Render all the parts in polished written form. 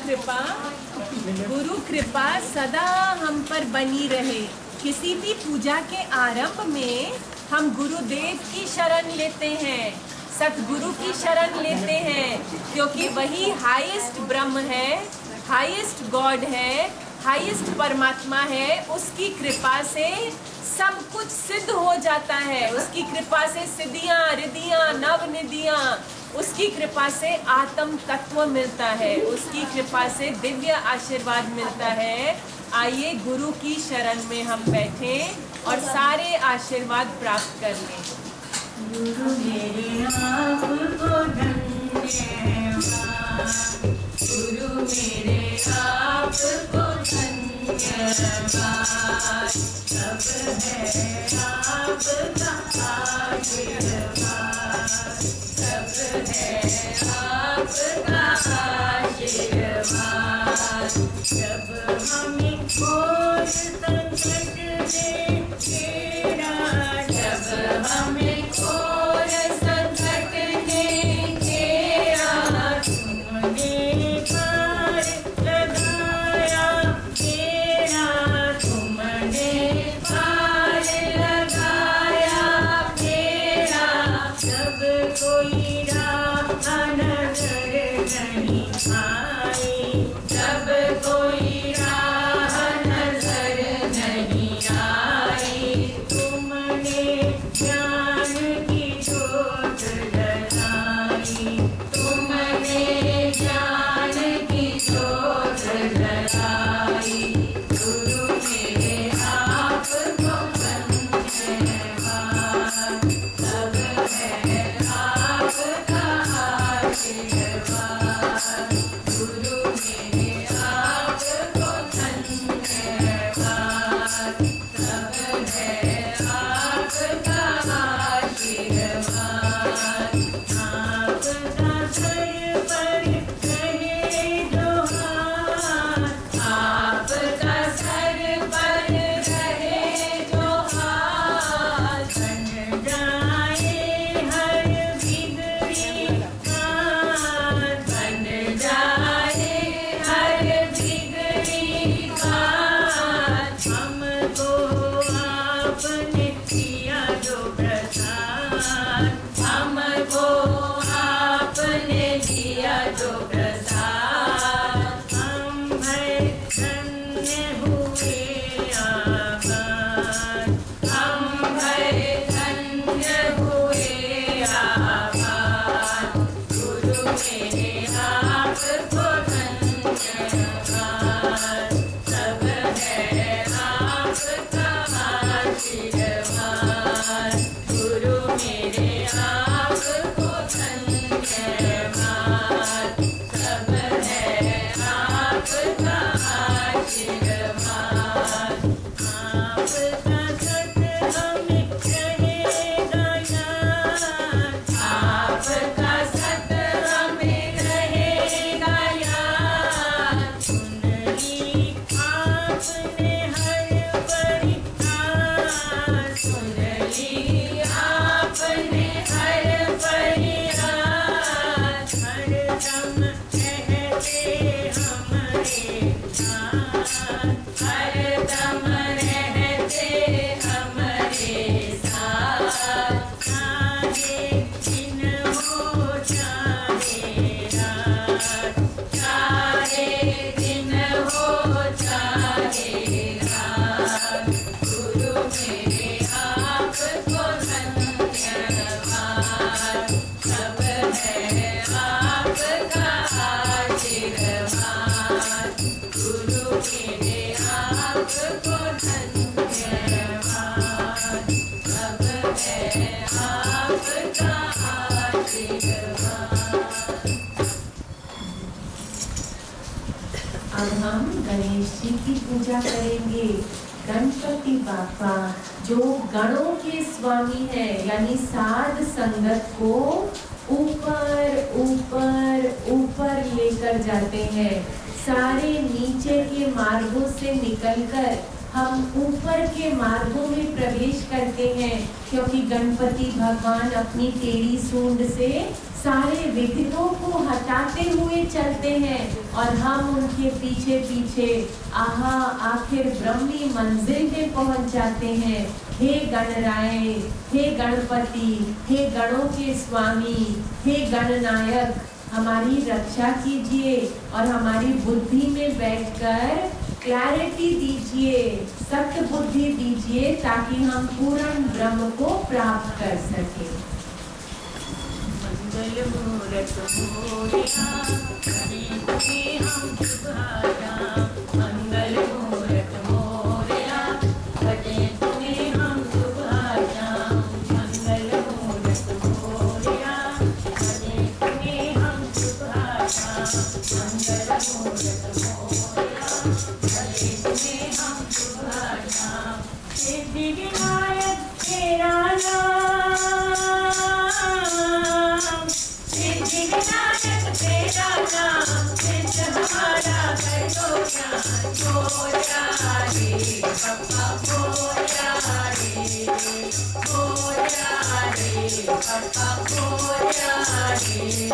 गुरु कृपा सदा हम पर बनी रहे। किसी भी पूजा के आरंभ में हम गुरुदेव की शरण लेते हैं, सतगुरु की शरण लेते हैं, क्योंकि वही हाईएस्ट ब्रह्म है, हाईएस्ट गॉड है, हाईएस्ट परमात्मा है। उसकी कृपा से सब कुछ सिद्ध हो जाता है। उसकी कृपा से सिद्धियां, रिद्धियां, नवनिधियां, उसकी कृपा से आत्म तत्व मिलता है, उसकी कृपा से दिव्य आशीर्वाद मिलता है। आइए गुरु की शरण में हम बैठें और सारे आशीर्वाद प्राप्त कर लें। गुरु मेरे आपको धन्यवाद, गुरु मेरे आपको धन्यवाद, सब है आपका आशीर्वाद, सब है आपका आशीर्वाद। जब हमें कोई संकट घेरा, जब हमें कोई संकट ने घेरा, तुमने पार लगाया घेरा, तुमने पार लगाया घेरा। जब कोई राह नजर नहीं आई, जब कोई राह नजर नहीं आई, तुमने ज्ञान की जोत जलाई, तुमने ज्ञान की जोत जलाई। गुरु मेरे आपको धन्यवाद, सब है आपका आशीर्वाद। गुरु मेरे आपको धन्यवाद, सब है आपका आशीर्वाद। आपका सर पर रहे जो हाथ, आपका सर पर रहे जो हाथ, बन जाए हर बिगड़ी बात, बन जाए हर बिगड़ी बात। हमको आपने दिया जो प्रसाद, हमको आपने दिया जो प्रसाद, हम भय धन्य हुए आभार, हम भय धन्य हुए आभार। गुरु मेरे आपको धन्यवाद, सब है आपका आशीर्वाद। गुरु मेरे आपको धन्यवाद, सब है आपका आशीर्वाद। आपका सत हमें रहेगा याद, आपका सत हमें रहेगा याद। सुनली आपने हर फरियाद, सुनली आपने हर फरियाद। हरदम रहते हमारे साथ, हरदम रहते हमारे साथ। चाहे दिन हो चाहे रात, चाहे दिन हो चाहे रात। गुरु मेरे आपको धन्यवाद, सब है आपका आशीर्वाद। गुरु मेरे आपको धन्यवाद, सब है आपका आशीर्वाद। अब हम गणेश जी की पूजा करेंगे। गणपति बापा जो गणों के स्वामी है, यानी साध संगत को ऊपर ऊपर ऊपर लेकर जाते हैं। सारे नीचे के मार्गों से निकलकर हम ऊपर के मार्गों में प्रवेश करते हैं, क्योंकि गणपति भगवान अपनी टेढ़ी सूंड से सारे विघ्नों को हटाते हुए चलते हैं और हम उनके पीछे पीछे आखिर ब्रह्मी मंजिल में पहुंच जाते हैं। हे गणराय, हे गणपति, हे गणों के स्वामी, हे गणनायक, हमारी रक्षा कीजिए और हमारी बुद्धि में बैठकर क्लैरिटी दीजिए, सत्य बुद्धि दीजिए, ताकि हम पूर्ण ब्रह्म को प्राप्त कर सकें। मंगल मूरत मोरया, गणेश में हम शुभाया। मंगल मूरत मोरया, गणेश में हम शुभाया। मंगल मूरत मोरया, गणेश में हम शुभाया। मंगल मूरत मोरया, गणेश में हम शुभाया। सिद्धि विनायक तेरा नाम, सिद्धि विनायक तेरा नाम, सिद्ध हमारा कर दो ज्ञान। मोरया रे पप्पा, मोरया रे, मोरया रे पप्पा, मोरया रे।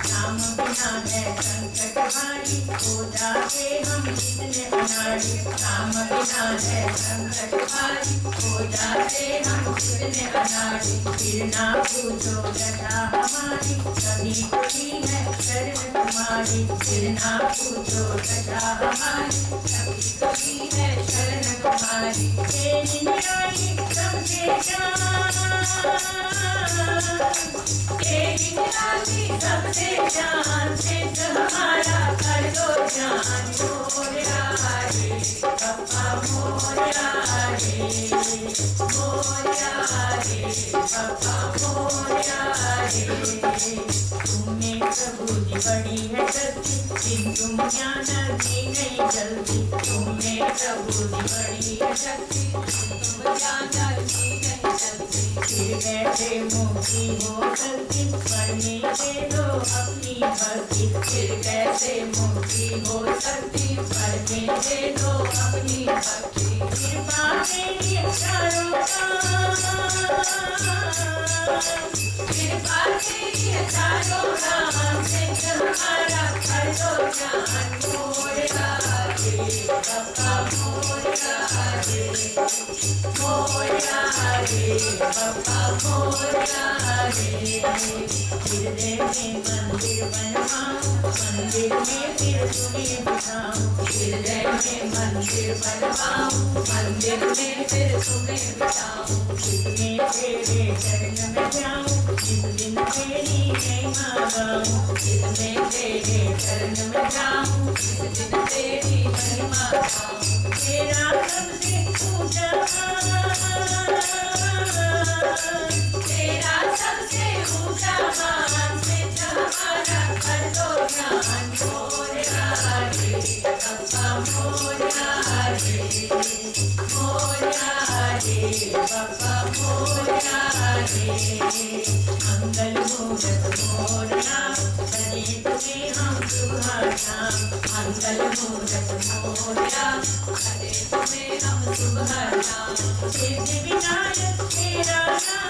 नाम बिना है संकट भारी, हो जाते हम जितने अनाड़ी। नाम बिना है संकट भारी, हो जाते हम जितने अनाड़ी। फिर ना पूछो दशा हमारी, कभी कोई है शरण तुम्हारी। फिर ना पूछो दशा हमारी, कभी कोई है शरण तुम्हारी। तेरी निराली सबसे जान, तेरी निराली सबसे जान, सिद्ध हमारा कर दो जान। मोरया रे पप्पा, मोरया रे, मोरया रे पप्पा, मोरया रे। तुमने प्रभु जी बड़ी है शक्ति, जिन तुम ज्ञान की नहीं जल्दी। तुमने प्रभु जी बड़ी है शक्ति, तुम ज्ञान की नहीं जल्दी। फिर कैसे मुक्ति हो सकती, पढ़ने दे दो अपनी भक्ति। फिर कैसे मुक्ति हो सकती, पढ़ने दे दो अपनी भक्ति। कृपा तेरी चारों कृपा तेरी चारों राम, सिद्ध हमारा कर दो ज्ञान। मोरया रे पप्पा, मोरया रे, मोरया रे पप्पा, मोरया रे। हृदय में मंदिर बनवाऊं, मंदिर में फिर तुम्हें बिठाऊं। हृदय में मंदिर बनवाऊं, मंदिर में फिर तुम्हें बिठाऊं। जितने तेरे चरण में जाऊं, जिस दिन तेरी महिमा गाऊं। जितने तेरे चरण में जाऊं, जिस दिन तेरी महिमा गाऊं। तेरा सबसे ऊंचा तेरा सबसे ऊंचा मान, सिद्ध हमारा कर दो ज्ञान। मोरया रे पप्पा, मोरया रे, मोरया रे पप्पा, मोरया रे। मंगल मूरत मोरया, गणेश में हम शुभाया। मंगल मूरत मोरया, गणेश में हम शुभाया। सिद्धि विनायक तेरा नाम,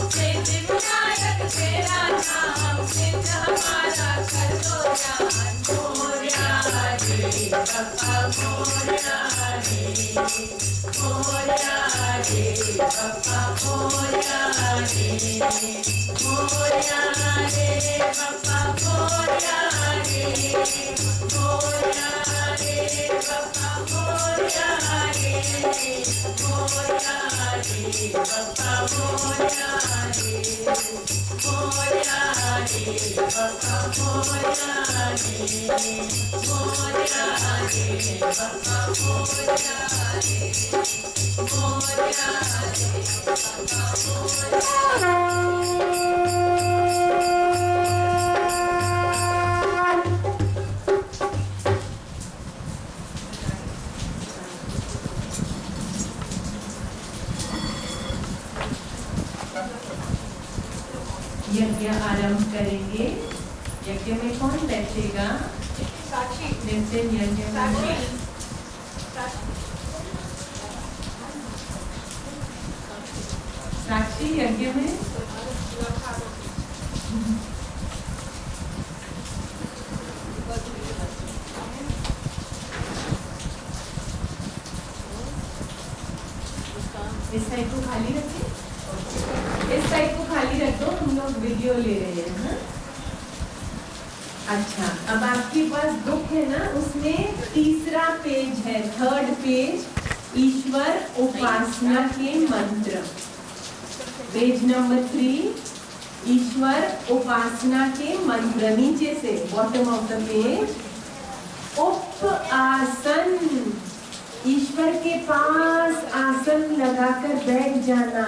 सिद्धि विनायक तेरा नाम, सिद्ध हमारा कर दो ज्ञान। मोरया रे पप्पा, मोरया रे, मोरया रे पप्पा, मोरया रे, मोरया रे पप्पा, मोरया रे, मोरया रे पप्पा, मोरया रे, मोरया रे पप्पा, मोरया रे, मोरया रे पप्पा, मोरया रे, मोरया रे पप्पा, मोरया रे, मोरया रे पप्पा, मोरया यज्ञ आरंभ करेंगे। यज्ञ में कौन बैठेगा? साक्षी, नितिन यज्ञ साक्षी, में साक्षी राष्ट्रीय यज्ञ में इस साइड को खाली रखिए, इस साइड को खाली रख दो, हम लोग वीडियो ले रहे हैं ना। अच्छा, अब आपके पास बुक है ना, उसमें तीसरा पेज है, 3rd पेज, ईश्वर उपासना के मंत्र, पेज नंबर 3, ईश्वर उपासना के मंत्र, नीचे से बॉटम ऑफ द पेज। उपआसन, ईश्वर के पास आसन लगाकर बैठ जाना।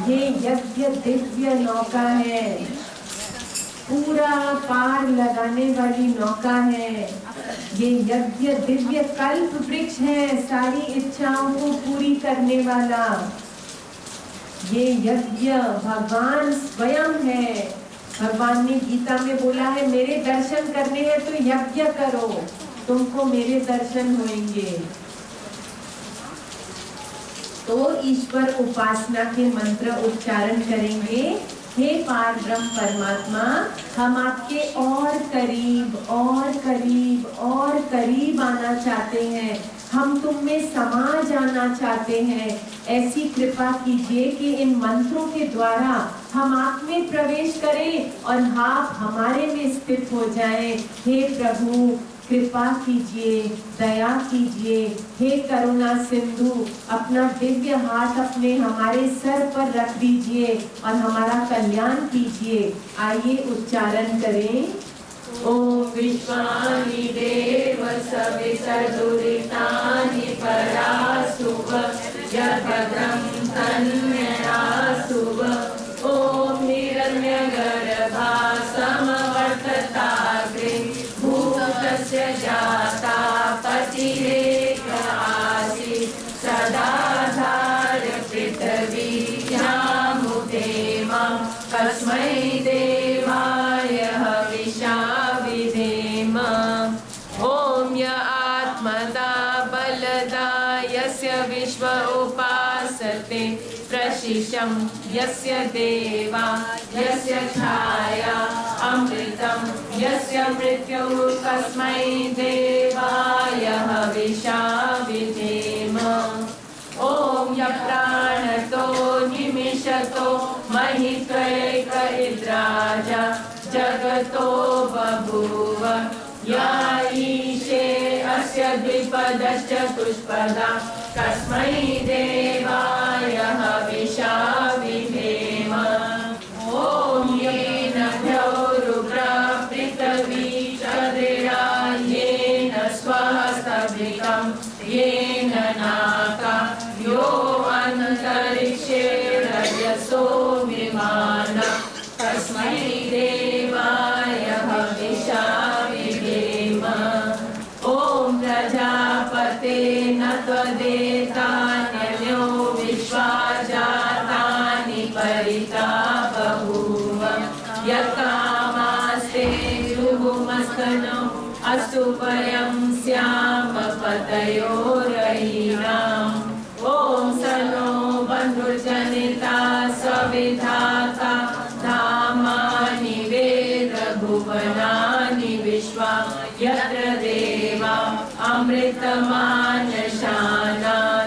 ये यज्ञ दिव्य नौका है, पूरा पार लगाने वाली नौका है। ये यज्ञ दिव्य कल्प वृक्ष है, सारी इच्छाओं को पूरी करने वाला। ये यज्ञ भगवान स्वयं है। भगवान ने गीता में बोला है, मेरे दर्शन करने हैं तो यज्ञ करो, तुमको मेरे दर्शन होंगे। तो ईश्वर उपासना के मंत्र उच्चारण करेंगे। हे पार ब्रह्म परमात्मा, हम आपके और करीब और करीब और करीब आना चाहते हैं, हम तुम में समा जाना चाहते हैं। ऐसी कृपा कीजिए कि इन मंत्रों के द्वारा हम आप में प्रवेश करें और आप हमारे में स्थित हो जाएं। हे प्रभु, कृपा कीजिए, दया कीजिए। हे करुणा सिंधु, अपना दिव्य हाथ अपने हमारे सर पर रख दीजिए और हमारा कल्याण कीजिए। आइए उच्चारण करें। ओम विश्वानि देव सवितर्दुरितानि परासुव यद्भद्रं तन्मयासुव। ओम हिरण्यगर्भा समवर्तताग्रे भूतस्य जाता पतिरेक आसीत् सदाधार पृथिवीयामुदेमं तस्मै देवाय हविषा विधेम। ॐ य आत्मदा बलदा यस्य विश्व उपासते प्रशिशं यस्य देवा यस्य छाया अमृतं यस्य मृत्युः तस्मै देवाय हविषा विधेम। ॐ य प्राणतो निमिषतो महित्वैक इद्राजा जगतो बभूव या ईशे अस्य द्विपदश्चतुष्पदा तस्मै देवाय हविषा विधेम। ॐ येन द्यौरुग्रा पृथिवी चन्द्रिरा येन स्वहस्तभितं येन नाका यो अन्तरिक्षे रजसो विमान तस्मै देवाय हविषा विधेम। ॐ प्रजापते न त्वदेतान्यो विश्वा जातानि परिता बभूव यत्कामास्ते जुहुमस्तनो अस्तु वयं स्याम पतयोरयिनाम्। ॐ सनो बन्धुर्जनिता सविधाता धामानि वेद भुवनानि विश्वा यत्र देवा अमृतमानशाना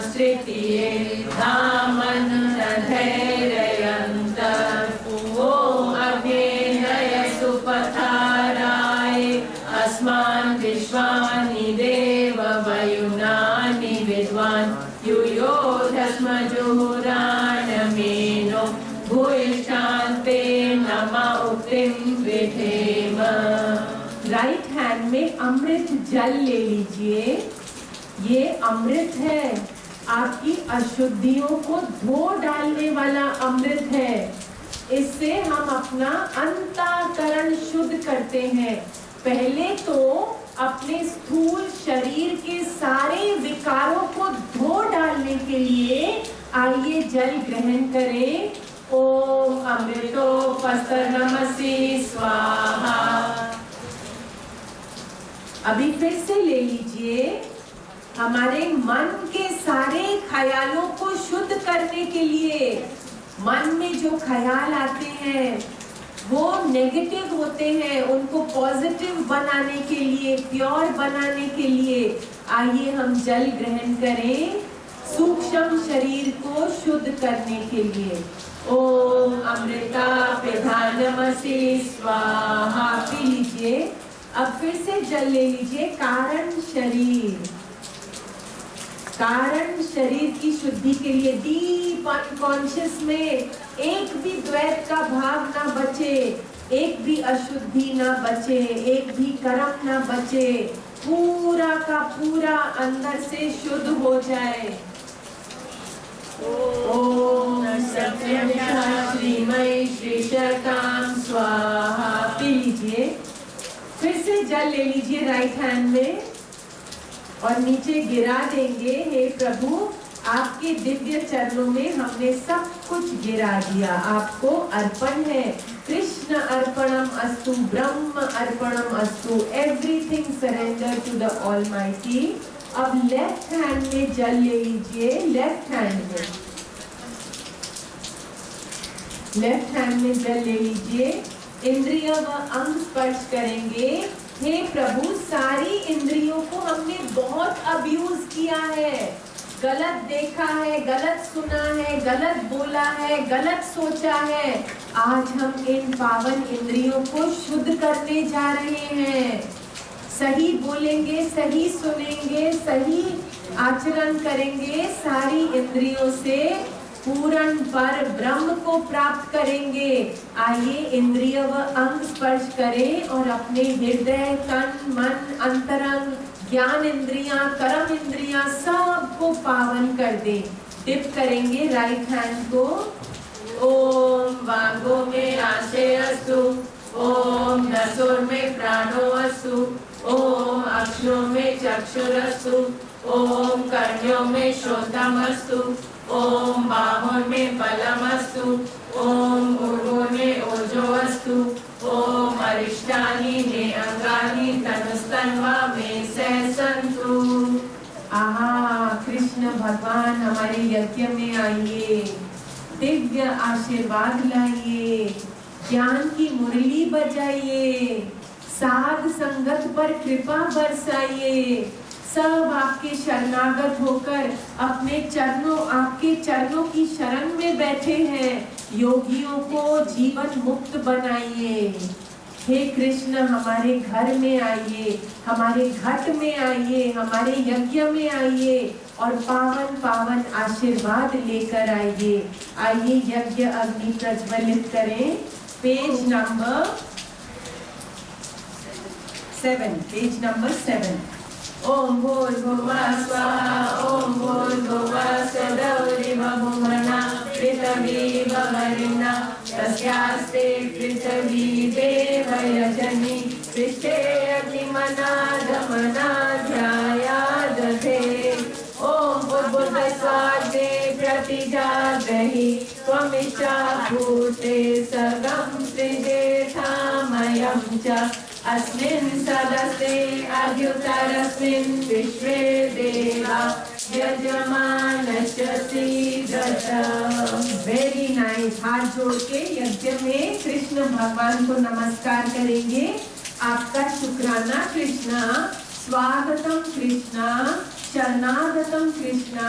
श्रुतिये धामन्नधैर्ययन्त। ॐ अभ्येनय सुपथाराय अस्मान् विश्वानि देव वयुनानि विद्वान् युयोधस्मजुहुराणमेनो भूयिष्ठान्ते नमा उक्तिं विधेम। राइट हैंड में अमृत जल ले लीजिए। ये अमृत है, आपकी अशुद्धियों को धो डालने वाला अमृत है। इससे हम अपना अंतःकरण शुद्ध करते हैं। पहले तो अपने स्थूल शरीर के सारे विकारों को धो डालने के लिए आइए जल ग्रहण करें। ओम अमृतोपस्तनमसि स्वाहा। अभी फिर से ले लीजिए। हमारे मन के सारे ख्यालों को शुद्ध करने के लिए मन में जो ख्याल आते हैं वो नेगेटिव होते हैं, उनको पॉजिटिव बनाने के लिए, प्योर बनाने के लिए आइए हम जल ग्रहण करें सूक्ष्म शरीर को शुद्ध करने के लिए। ओम अमृता पिधानमसि स्वाहा पी लीजिए। अब फिर से जल ले लीजिए। कारण शरीर की शुद्धि के लिए डीप अनकॉन्शियस में एक भी द्वैत का भाव ना बचे, एक भी अशुद्धि ना बचे, एक भी कर्म ना बचे, पूरा का पूरा अंदर से शुद्ध हो जाए। ओम सत्यम श्रीमय श्रीशकाम स्वाहा पी लीजिए। फिर से जल ले लीजिए राइट हैंड में और नीचे गिरा देंगे। हे प्रभु, आपके दिव्य चरणों में हमने सब कुछ गिरा दिया, आपको अर्पण है। कृष्ण अर्पणम अस्तु, ब्रह्म अर्पणम अस्तु, everything surrender to the almighty. अब लेफ्ट हैंड में जल ले लीजिए। लेफ्ट हैंड में जल ले लीजिए। इंद्रिय व अंग स्पर्श करेंगे। हे प्रभु, सारी इंद्रियों को हमने बहुत अब्यूज किया है, गलत देखा है, गलत सुना है, गलत बोला है, गलत सोचा है। आज हम इन पावन इंद्रियों को शुद्ध करने जा रहे हैं। सही बोलेंगे, सही सुनेंगे, सही आचरण करेंगे, सारी इंद्रियों से पूर्ण पर ब्रह्म को प्राप्त करेंगे। आइए इंद्रिय व अंग स्पर्श करें और अपने हृदय, तन, मन, अंतरंग, ज्ञान इंद्रियां, कर्म इंद्रियां सबको पावन कर दे। डिप करेंगे राइट हैंड को। ओम वागो में आशे अस्तु, ओम नसोर में प्राणो अस्तु, ओम अक्षरों में चक्षुरस्तु, ओम कर्णों में श्रोत्रमस्तु, ओम बाहों में बलमस्तु, ओम ऊर्ध्वों में ओजोऽस्तु, ओम अरिष्टानि मे अंगानि तनुस्तन्वा मे सहसन्तु। आहा, कृष्ण भगवान हमारे यज्ञ में आइए, दिव्य आशीर्वाद लाइए, ज्ञान की मुरली बजाइए, साध संगत पर कृपा बरसाइए। सब आपके शरणागत होकर अपने चरणों, आपके चरणों की शरण में बैठे हैं। योगियों को जीवन मुक्त बनाइए। हे कृष्ण, हमारे घर में आइए, हमारे घट में आइए, हमारे यज्ञ में आइए और पावन पावन आशीर्वाद लेकर आइए। आइए यज्ञ अग्नि प्रज्वलित करें। Page number 7। ओम भूर्भुवः स्वः, ओम भूर्भुवः सदौरिवभुवना पृथिवी ववरिणा तस्यास्ते पृथिवी देवयजनि पृष्ठे अग्निमनादमना ध्यायादधे। ओम भूर्भुवस्वाग्ने प्रतिजाग्रहि त्वमिच्छा भूते सर्वं सृजेथामयं च अस्मिन् सदस्ते अद्युतरस्मिन् विश्वे देवा यजमानस्य सीदत। Very nice. हाथ जोड़ के यज्ञ में कृष्ण भगवान को नमस्कार करेंगे। आपका शुक्राना कृष्णा, स्वागतम कृष्णा, शरणागतम कृष्णा।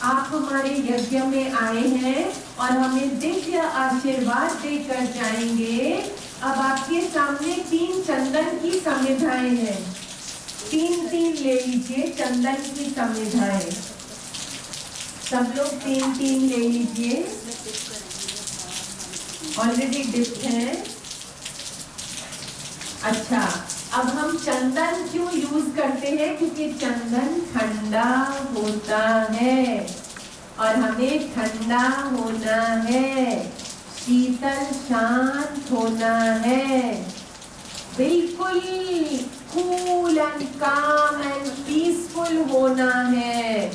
आप हमारे यज्ञ में आए हैं और हमें दिव्य आशीर्वाद देकर जाएंगे। अब आपके सामने 3 चंदन की समिधाएं हैं। 3 ले लीजिए चंदन की समिधाएं। सब लोग 3 ले लीजिए। ऑलरेडी डिप्ट है। अच्छा, अब हम चंदन क्यों यूज करते हैं? क्योंकि चंदन ठंडा होता है और हमें ठंडा होना है, शीतल शांत होना है, बिल्कुल कूल एंड काम एंड पीसफुल होना है।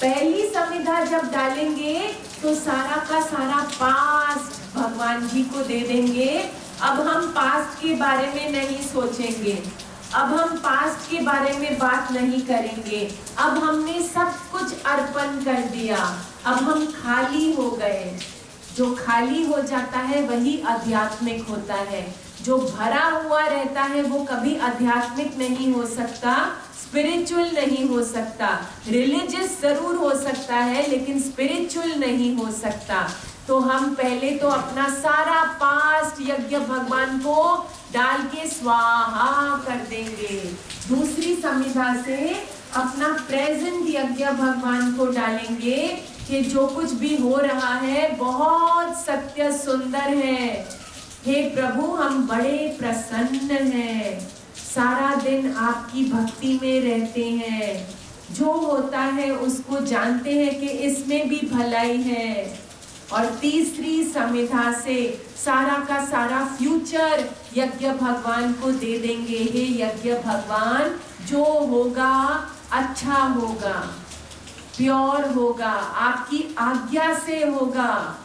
पहली समिधा जब डालेंगे तो सारा का सारा पास्ट भगवान जी को दे देंगे। अब हम पास्ट के बारे में नहीं सोचेंगे, अब हम पास्ट के बारे में बात नहीं करेंगे। अब हमने सब कुछ अर्पण कर दिया, अब हम खाली हो गए। जो खाली हो जाता है वही आध्यात्मिक होता है। जो भरा हुआ रहता है वो कभी आध्यात्मिक नहीं हो सकता, स्पिरिचुअल नहीं हो सकता। रिलीजियस जरूर हो सकता है लेकिन स्पिरिचुअल नहीं हो सकता। तो हम पहले तो अपना सारा पास्ट यज्ञ भगवान को डाल के स्वाहा कर देंगे। दूसरी समिधा से अपना प्रेजेंट यज्ञ भगवान को डालेंगे कि जो कुछ भी हो रहा है बहुत सत्य सुंदर है। हे प्रभु, हम बड़े प्रसन्न हैं, सारा दिन आपकी भक्ति में रहते हैं, जो होता है उसको जानते हैं कि इसमें भी भलाई है। और तीसरी समिधा से सारा का सारा फ्यूचर यज्ञ भगवान को दे देंगे। हे यज्ञ भगवान, जो होगा अच्छा होगा, प्योर होगा, आपकी आज्ञा से होगा,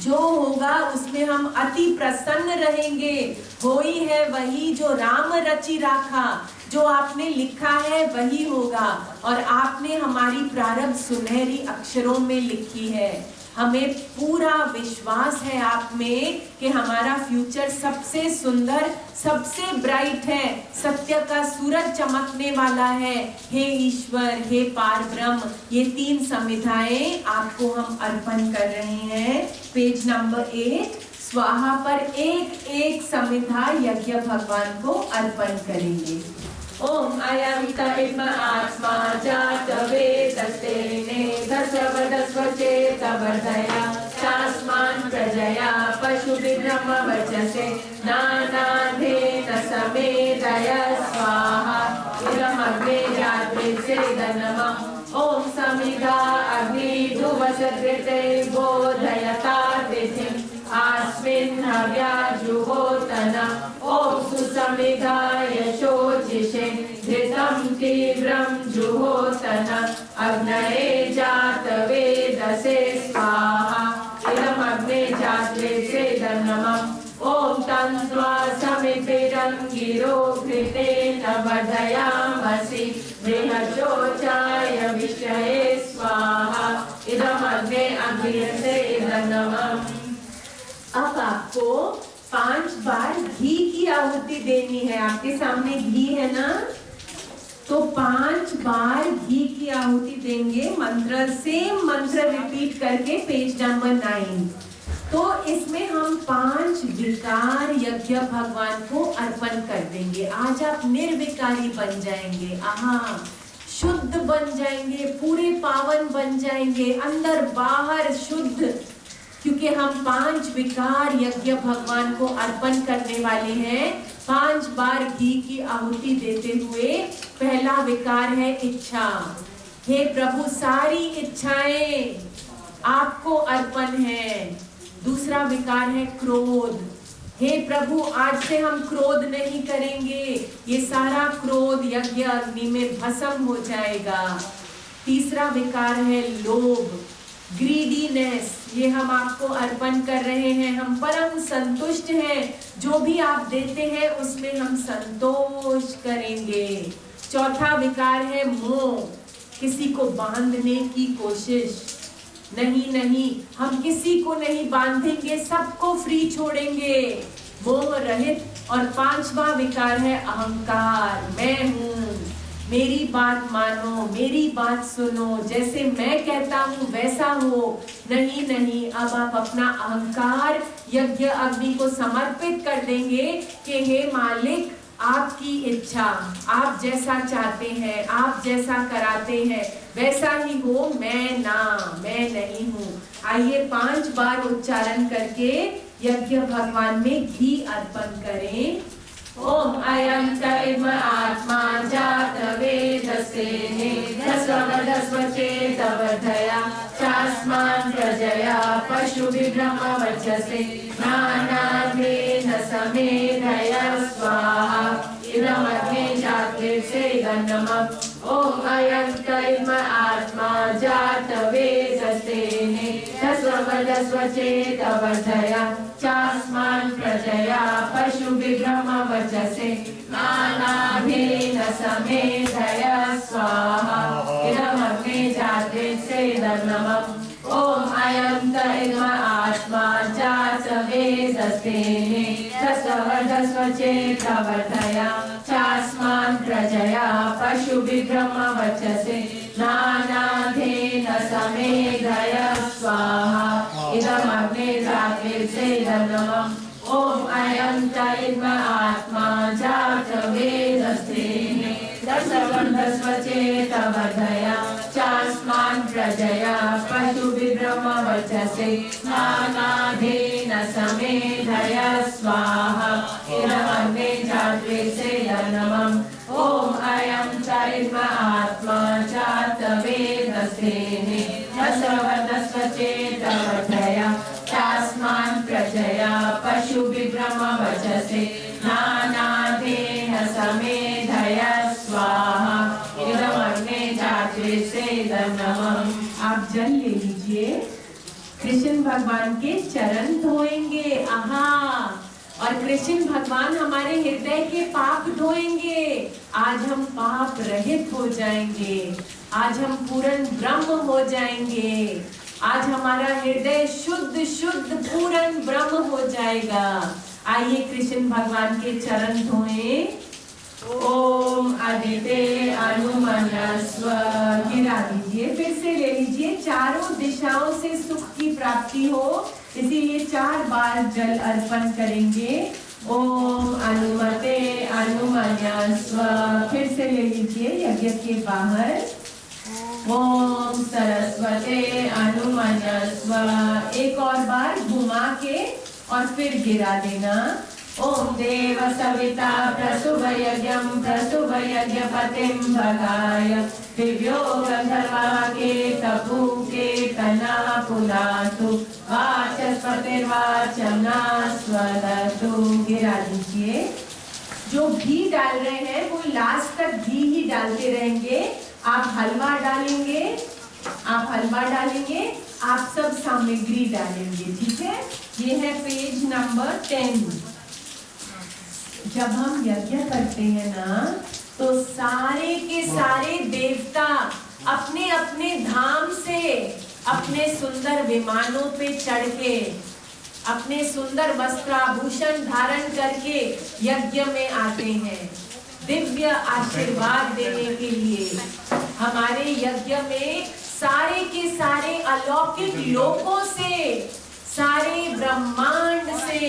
जो होगा उसमें हम अति प्रसन्न रहेंगे। होई है वही जो राम रचि राखा, जो आपने लिखा है वही होगा। और आपने हमारी प्रारब्ध सुनहरी अक्षरों में लिखी है। हमें पूरा विश्वास है आप में कि हमारा फ्यूचर सबसे सुंदर, सबसे ब्राइट है, सत्य का सूरज चमकने वाला है। हे ईश्वर, हे पार ब्रह्म, ये 3 समिधाएं आपको हम अर्पण कर रहे हैं। पेज नंबर 8 स्वाहा पर एक एक समिधा यज्ञ भगवान को अर्पण करेंगे। ओम अयं तैम आत्मा जात वेदस्तेने दशवदस्वचेतवर्धया शास्मान् प्रजया पशुभिर्ब्रह्म वचसे नानाधेन समेधय स्वाहा इदमग्ने जात्वेत्सेदं नमः। ओम समिधा अग्निधुवसदृते बोधयता तिथिम् अस्मिन् हव्याजुहोतन। ओम सुसमिधाय शोचिषे धृतं तीव्रं जुहोतन। अग्नये जातवेदसे स्वाहा इदमग्ने जात्वेत्सेदं नमः। ओम तन्त्वा समितिरङ्गिरो घृतेन वर्धयामसि बृहज्योचाय विषये स्वाहा इदमग्ने अग्नियसेदं नमः। अब आपको 5 बार घी की आहुति देनी है। आपके सामने घी है ना, तो 5 बार घी की आहुति देंगे। मंत्र सेम मंत्र रिपीट करके पेज नंबर 9। तो इसमें हम 5 विकार यज्ञ भगवान को अर्पण कर देंगे। आज आप निर्विकारी बन जाएंगे, शुद्ध बन जाएंगे, पूरे पावन बन जाएंगे, अंदर बाहर शुद्ध, क्योंकि हम 5 विकार यज्ञ भगवान को अर्पण करने वाले हैं। 5 बार घी की आहुति देते हुए पहला विकार है इच्छा। हे प्रभु, सारी इच्छाएं आपको अर्पण है। दूसरा विकार है क्रोध। हे प्रभु, आज से हम क्रोध नहीं करेंगे, ये सारा क्रोध यज्ञ अग्नि में भस्म हो जाएगा। तीसरा विकार है लोभ, ग्रीडीनेस, ये हम आपको अर्पण कर रहे हैं। हम परम संतुष्ट हैं, जो भी आप देते हैं उसमें हम संतोष करेंगे। चौथा विकार है मोह, किसी को बांधने की कोशिश। नहीं, हम किसी को नहीं बांधेंगे, सबको फ्री छोड़ेंगे, मोह रहित। और 5वां विकार है अहंकार, मैं हूँ, मेरी बात मानो, मेरी बात सुनो, जैसे मैं कहता हूँ वैसा हो। नहीं, अब आप अपना अहंकार यज्ञ अग्नि को समर्पित कर देंगे कि हे मालिक, आपकी इच्छा, आप जैसा चाहते हैं, आप जैसा कराते हैं वैसा ही हो, मैं नहीं हूँ। आइए 5 बार उच्चारण करके यज्ञ भगवान में घी अर्पण करें। ओम अयं तैम आत्मा जात वेदस्तेने दशवदस्वचेतवर्धया शास्मान् प्रजया पशुभिर्ब्रह्म वचसे नानाधेन समेधय स्वाहा इदमग्ने जात्वेत्सेदं नमः। ओम अयं तैम आत्मा जात वेदस्तेने दशवदस्वचेतवर्धया शास्मान् प्रजया पशुभिर्ब्रह्म वचसे नानाधेन समेधय स्वाहा इदमग्ने जात्वेत्सेदं नमः। ओम अयं तैम आत्मा तस्तेने दशवर्धस्वचेतवर्धया चास्मान् प्रजया पशुभिब्रह्मवचसे नानाधेन समेधय स्वाहा इदमग्ने जागृत्सेदनमः ॐ अयं च इद्म आत्मा जातवेदस्तेने दशवर्धस्वचेतवर्धया चास्मान् प्रजया पशुभिब्रह्मवचसे नानाधेन समेधय स्वाहा इदमग्ने जागृत्सेदनमः ॐ अयं च इद्म आत्मा जातवेदस्तेने दशवर्धस्वचेतवर्धया चास्मान् प्रजया पशुभिब्रह्मवचसे नानाधेन समेधय स्वाहा इदमग्ने जागृत्सेदनमः। आप जल ले लीजिए। कृष्ण भगवान के चरण धोएंगे। आहा, और कृष्ण भगवान हमारे हृदय के पाप धोएंगे। आज हम पाप रहित हो जाएंगे। आज हम पूर्ण ब्रह्म हो जाएंगे। आज हमारा हृदय शुद्ध शुद्ध पूर्ण ब्रह्म हो जाएगा। आइए कृष्ण भगवान के चरण धोएं। ओम आदिते अनुमन्यस्व। गिरा दीजिए, फिर से ले लीजिए। चारों दिशाओं से सुख की प्राप्ति हो, इसीलिए 4 बार जल अर्पण करेंगे। ओम अनुमते अनुमन्यस्व। फिर से ले लीजिए यज्ञ के बाहर। ओम सरस्वते अनुमन्यस्व। एक और बार घुमा के और फिर गिरा देना। ओम देव सविता प्रसुभ यज्ञम प्रसुभ यज्ञपतिं भगाय दिव्यो गंधर्वा के तपु के तना पुनातु वाचस्पतिर्वाचमना स्वदतु। गिरा दीजिए। जो घी डाल रहे हैं वो लास्ट तक घी ही डालते रहेंगे। आप हलवा डालेंगे, आप सब सामग्री डालेंगे, ठीक है। ये है पेज नंबर 10। जब हम यज्ञ करते हैं ना, तो सारे के सारे देवता अपने अपने धाम से अपने सुंदर विमानों पे चढ़ के अपने सुंदर वस्त्राभूषण धारण करके यज्ञ में आते हैं दिव्य आशीर्वाद देने के लिए। हमारे यज्ञ में सारे के सारे अलौकिक लोकों से, सारे ब्रह्मांड से,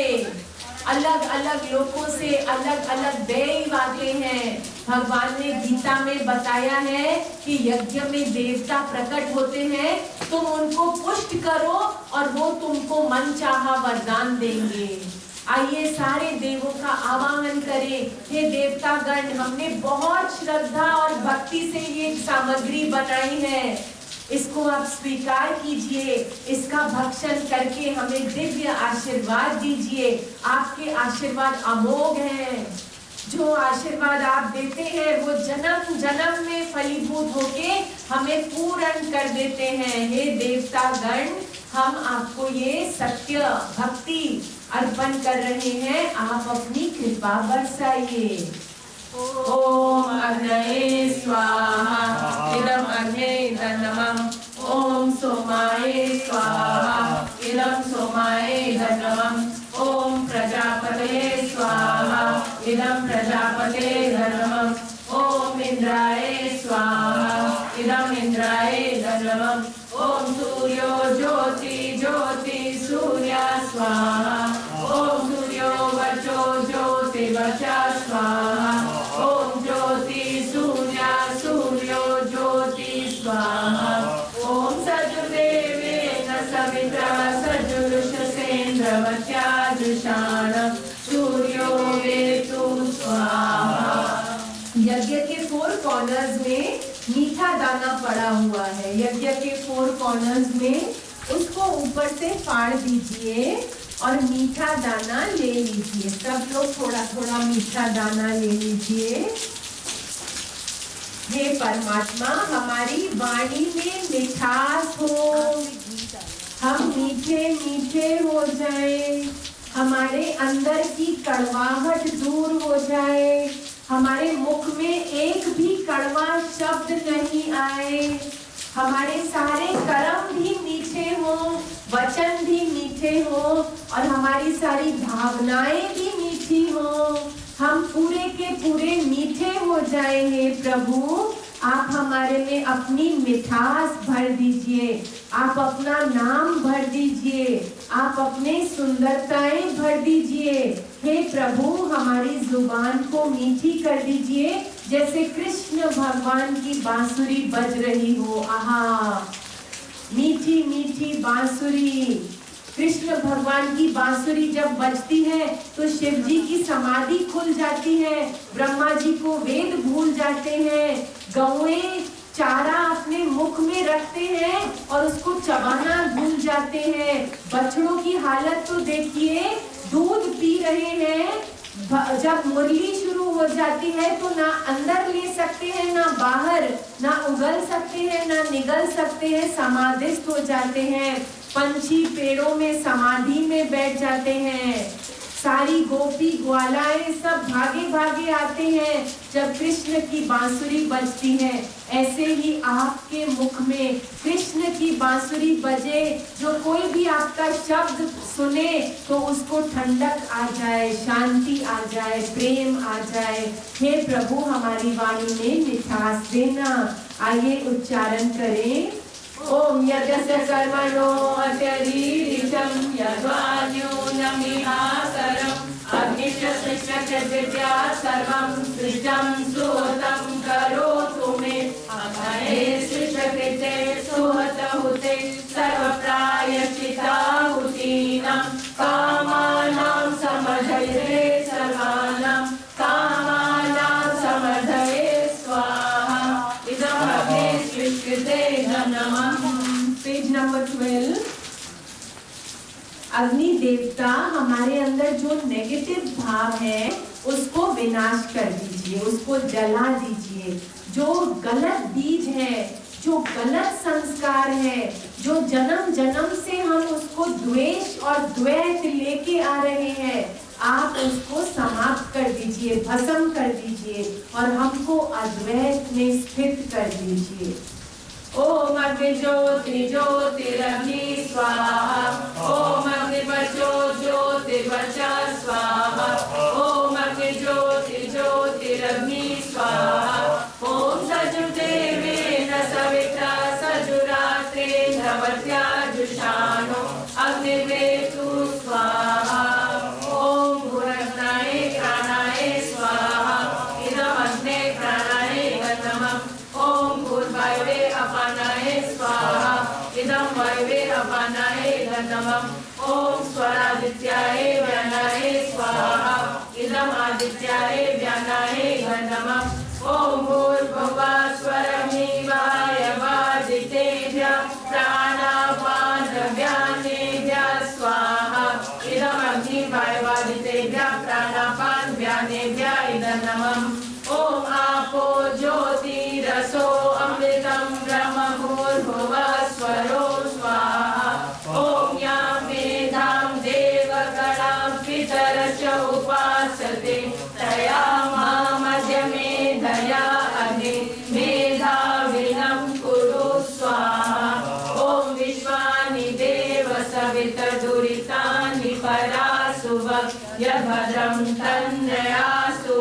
अलग अलग लोकों से अलग अलग देव आते हैं। भगवान ने गीता में बताया है कि यज्ञ में देवता प्रकट होते हैं, तुम उनको पुष्ट करो और वो तुमको मनचाहा वरदान देंगे। आइए सारे देवों का आवाहन करें। हे देवतागण, हमने बहुत श्रद्धा और भक्ति से ये सामग्री बनाई है, इसको आप स्वीकार कीजिए। इसका भक्षण करके हमें दिव्य आशीर्वाद दीजिए। आपके आशीर्वाद अमोघ हैं। जो आशीर्वाद आप देते हैं वो जन्म जन्म में फलीभूत होके हमें पूर्ण कर देते हैं। हे देवतागण, हम आपको ये सत्य भक्ति अर्पण कर रहे हैं, आप अपनी कृपा बरसाइए। ओम अग्नये स्वाहा इदम अग्ने नमः। ओम सोमाय स्वाहा इदम सोमाय नमः। ओम प्रजापतये स्वाहा इदम प्रजापते नमः। ओम इंद्राय स्वाहा इदम इंद्राय नमः। ओम सूर्यो ज्योति ज्योति सूर्य स्वाहा। ओम सूर्यो वचो ज्योति वचा स्वाहा। ओम ज्योति सूर्य सूर्यो ज्योति स्वाहा। ओम सजुर्देवेन सविता सजुरुषसेन्द्रवत्याजुषाण सूर्यो वेतु स्वाहा। यज्ञ के 4 कॉर्नर्स में मीठा दाना पड़ा हुआ है। यज्ञ के 4 कॉर्नर्स में उसको ऊपर से फाड़ दीजिए और मीठा दाना ले लीजिए। सब लोग थोड़ा थोड़ा मीठा दाना ले लीजिए। हे परमात्मा, हमारी वाणी में मिठास हो, हम मीठे मीठे हो जाएं, हमारे अंदर की कड़वाहट दूर हो जाए, हमारे मुख में एक भी कड़वा शब्द नहीं आए, हमारे सारे कर्म भी मीठे हों, वचन भी मीठे मीठे हो और हमारी सारी भावनाएं भी मीठी हो, हम पूरे के पूरे मीठे हो जाए। हे प्रभु, आप हमारे में अपनी मिठास भर दीजिए, आप अपना नाम भर दीजिए, आप अपने सुंदरताएं भर दीजिए। हे प्रभु, हमारी जुबान को मीठी कर दीजिए, जैसे कृष्ण भगवान की बांसुरी बज रही हो। आहा, मीठी मीठी बांसुरी। कृष्ण भगवान की बांसुरी जब बजती है तो शिव जी की समाधि खुल जाती है, ब्रह्मा जी को वेद भूल जाते हैं, गौएं चारा अपने मुख में रखते हैं और उसको चबाना भूल जाते हैं। बछड़ों की हालत तो देखिए, दूध पी रहे हैं, जब मुरली शुरू हो जाती है तो ना अंदर ले सकते हैं ना बाहर, ना उगल सकते हैं ना निगल सकते हैं, समाधिस्थ हो जाते हैं। पंछी पेड़ों में समाधि में बैठ जाते हैं। सारी गोपी ग्वालाएं सब भागे भागे आते हैं जब कृष्ण की बांसुरी बजती है। ऐसे ही आपके मुख में कृष्ण की बांसुरी बजे, जो कोई भी आपका शब्द सुने तो उसको ठंडक आ जाए, शांति आ जाए, प्रेम आ जाए। हे प्रभु, हमारी वाणी में मिठास देना। आइए उच्चारण करें। ओम यज्ञस्य कर्मणो अत्यरीरितं यद्वान्यूनमिहासरम् अग्निश्च सृष्टस्य सर्वं सृष्टं सुहतं करोतु मे अभये सृष्टकृते सुहतहुते सर्वप्रायश्चिताहुतीनां कामानां समधये सर्वानां कामानां समधये स्वाहा। इदमग्ने सृष्टते नमः। Page number 12। अग्नि देवता, हमारे अंदर जो नेगेटिव भाव है उसको विनाश कर दीजिए, उसको जला दीजिए। जो गलत बीज है, जो गलत संस्कार है, जो जन्म जन्म से हम उसको द्वेष और द्वैत लेके आ रहे हैं, आप उसको समाप्त कर दीजिए, भस्म कर दीजिए और हमको अद्वैत में स्थित कर दीजिए। ओम अग्नि ज्योति ज्योतिरग्नि स्वाहा। ओम अग्नि वर्चो ज्योतिर्वर्च स्वाहा। ओम अग्नि ज्योति ज्योतिरग्नि स्वाहा। ओम सजुदेवेन सविता सजुरात्रेण भवत्याजुषाणो अग्निवेतु स्वाहा। ओम भूरग्नाय प्राणाय स्वाहा। इदमग्ने प्राणाय नमः। ओम भूर्वायुवे अपानाय स्वाहा। इदं वायुवे अपानाय नमः। ओम स्वरादित्याय व्यानाय स्वाहा। इदं आदित्याय व्यानाय नमः। ओम भूर्भुवः स्वरमिवाय वादितेभ्यः प्राणापानव्यानेभ्यः स्वाहा। इदं अग्निवायुवादितेभ्यः प्राणापानव्यानेभ्यः इदं नमः। ओम आपो ज्योतिरसो अमृतं ब्रह्म भूर्भुवः स्वरो स्वाहा। ओम यां मेधां देवगणां पितरश्च उपासते तया मामद्य मेधया अग्नि मेधाविनं कुरु स्वाहा। ओम विश्वानि देव सवितर्दुरितानि परासुवः यभद्रं तन्नयासु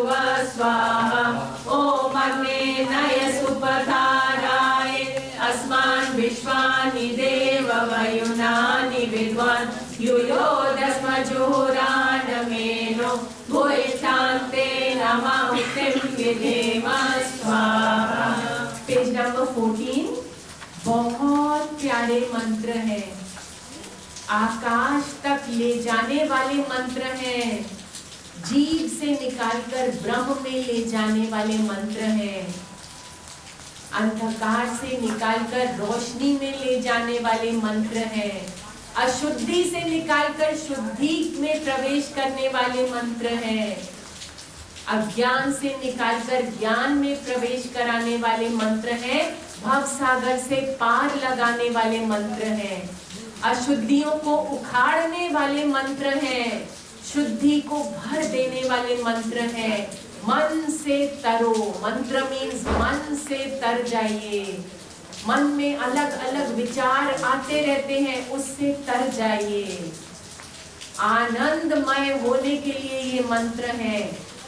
स्वाहा। ओम अग्ने नय सुपथाराय अस्मान् विश्वानि देव वयुनानि विद्वान् युयोदस्मजुहुराणमेनो भूयिष्ठान्ते नमः विधेम स्वाहा। Page number 14। बहुत प्यारे मंत्र है, आकाश तक ले जाने वाले मंत्र हैं, जीव से निकालकर ब्रह्म में ले जाने वाले मंत्र हैं, अंधकार से निकालकर रोशनी में ले जाने वाले मंत्र हैं, अशुद्धि से निकालकर शुद्धि में प्रवेश करने वाले मंत्र हैं, अज्ञान से निकालकर ज्ञान में प्रवेश कराने वाले मंत्र हैं, भव सागर से पार लगाने वाले मंत्र हैं, अशुद्धियों को उखाड़ने वाले मंत्र हैं, शुद्धि को भर देने वाले मंत्र हैं। मन से तरो, मंत्र मीन्स मन से तर जाइए। मन में अलग अलग विचार आते रहते हैं, उससे तर जाइए। आनंदमय होने के लिए ये मंत्र है।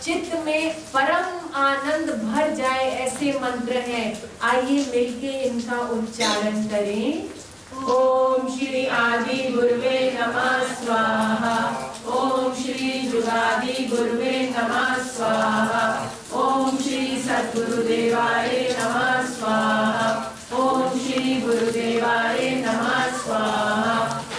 चित्त में परम आनंद भर जाए ऐसे मंत्र हैं। आइए मिलके इनका उच्चारण करें। ओम श्री आदि गुरुवे नमः स्वाहा। ओम श्री जुगादि गुरुवे नमः स्वाहा। ओम श्री सद्गुरुदेवाय नमः स्वाहा। ओम श्री गुरुदेवाय नमः स्वाहा।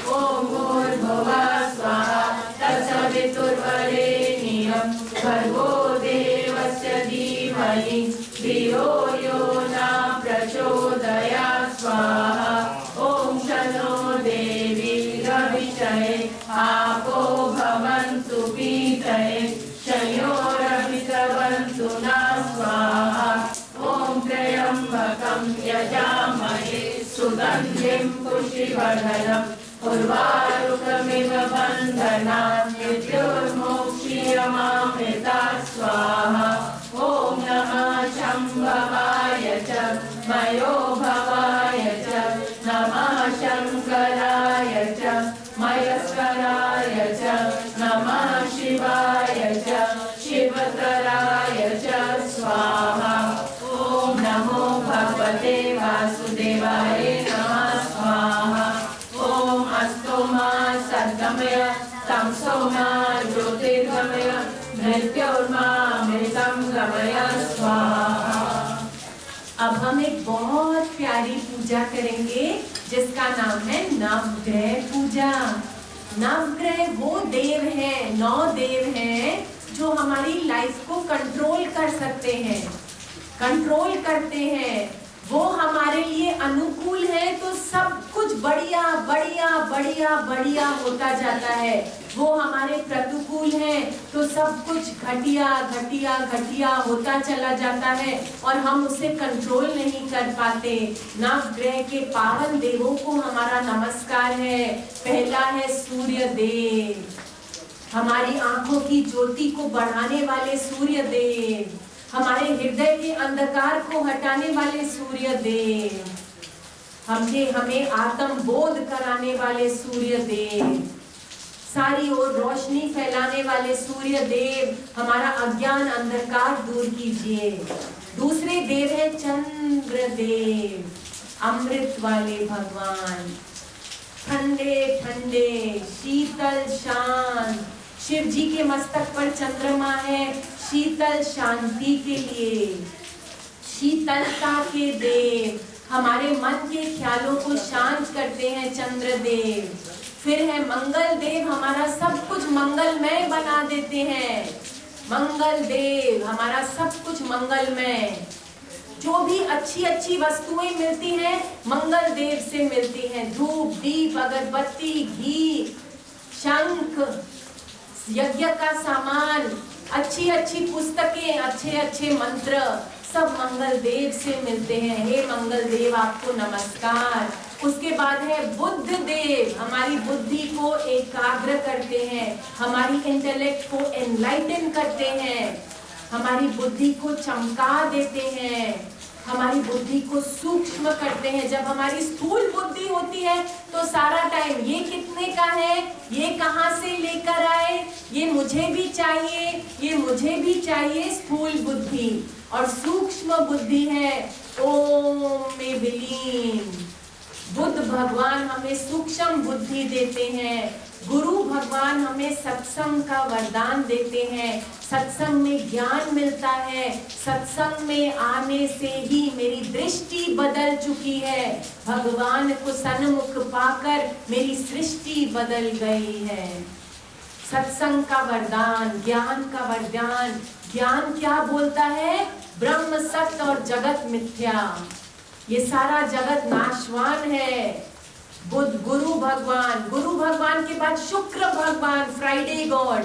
ओम भूर्भुवः स्वाहा तत्सवितुर्वरेण्यं भर्गो देवस्य धीमहि धियो यो न प्रचोदयात् स्वाहा। ओम शन्नो देवी रविषये आपो भवन्तु पीतये शयोरभिषवन्तु नः स्वाहा। ओम त्र्यम्बकं यजामहे सुगन्धिं पुष्टिवर्धनम् उर्वारुकमिव बन्धनान् मृत्युर्मोक्ष्यमामृतात् स्वाहा। ओम नमः शम्भवाय च मयोभवाय च नमः शङ्कराय च मयस्कराय च नमः शिवाय च शिवतराय च स्वाहा। ओम नमो भगवते वासुदेवाय नमः स्वाहा। ओम अस्तु मा सद्गमय तमसो मा ज्योतिर्गमय मृत्योर्मामृतं गमय स्वाहा। अब हम एक बहुत प्यारी पूजा करेंगे जिसका नाम है नवग्रह पूजा। नवग्रह वो देव हैं, 9 देव हैं जो हमारी लाइफ को कंट्रोल कर सकते हैं, कंट्रोल करते हैं। वो हमारे लिए अनुकूल है तो सब कुछ बढ़िया बढ़िया बढ़िया बढ़िया होता जाता है। वो हमारे प्रतिकूल है तो सब कुछ घटिया घटिया घटिया होता चला जाता है और हम उसे कंट्रोल नहीं कर पाते। नवग्रह के पावन देवों को हमारा नमस्कार है। पहला है सूर्य देव, हमारी आंखों की ज्योति को बढ़ाने वाले सूर्य देव, हमारे हृदय के अंधकार को हटाने वाले सूर्य देव, हमें आत्म बोध कराने वाले सूर्य देव, सारी ओर रोशनी फैलाने वाले सूर्य देव, हमारा अज्ञान अंधकार दूर कीजिए। दूसरे देव है चंद्र देव, अमृत वाले भगवान, ठंडे ठंडे शीतल शांत। शिव जी के मस्तक पर चंद्रमा है शीतल शांति के लिए, शीतलता के देव, हमारे मन के ख्यालों को शांत करते हैं चंद्र देव। फिर है मंगल देव, हमारा सब कुछ मंगलमय बना देते हैं। मंगल देव हमारा सब कुछ मंगलमय, जो भी अच्छी अच्छी वस्तुएं मिलती हैं मंगल देव से मिलती हैं। धूप दीप अगरबत्ती घी शंख यज्ञ का सामान, अच्छी अच्छी पुस्तकें, अच्छे अच्छे मंत्र सब मंगल देव से मिलते हैं। हे मंगल देव आपको नमस्कार। उसके बाद है बुद्ध देव, हमारी बुद्धि को एकाग्र करते हैं, हमारी इंटेलेक्ट को एनलाइटन करते हैं, हमारी बुद्धि को चमका देते हैं, हमारी बुद्धि को सूक्ष्म करते हैं। जब हमारी स्थूल बुद्धि होती है तो सारा टाइम ये कितने का है, ये कहाँ से लेकर आए, ये मुझे भी चाहिए, ये मुझे भी चाहिए, स्थूल बुद्धि। और सूक्ष्म बुद्धि है ओम में विलीन। बुद्ध भगवान हमें सूक्ष्म बुद्धि देते हैं। गुरु भगवान हमें सत्संग का वरदान देते हैं। सत्संग में ज्ञान मिलता है। सत्संग में आने से ही मेरी दृष्टि बदल चुकी है। भगवान को सन्मुख पाकर मेरी सृष्टि बदल गई है। सत्संग का वरदान, ज्ञान का वरदान। ज्ञान क्या बोलता है? ब्रह्म सत्य और जगत मिथ्या। ये सारा जगत नाशवान है। बुद्ध गुरु भगवान के बाद शुक्र भगवान, Friday God,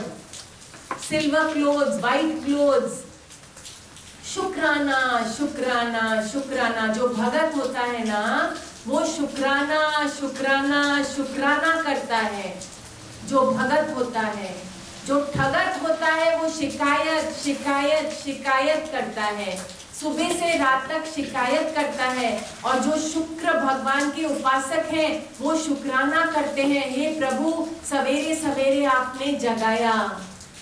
silver clothes, white clothes, शुक्राना शुक्राना शुक्राना। जो भगत होता है ना वो शुक्राना शुक्राना शुक्राना करता है। जो भगत होता है, जो ठगत होता है वो शिकायत शिकायत शिकायत करता है। सुबह से रात तक शिकायत करता है, और जो शुक्र भगवान के उपासक हैं वो शुक्राना करते हैं, हे प्रभु सवेरे सवेरे आपने जगाया,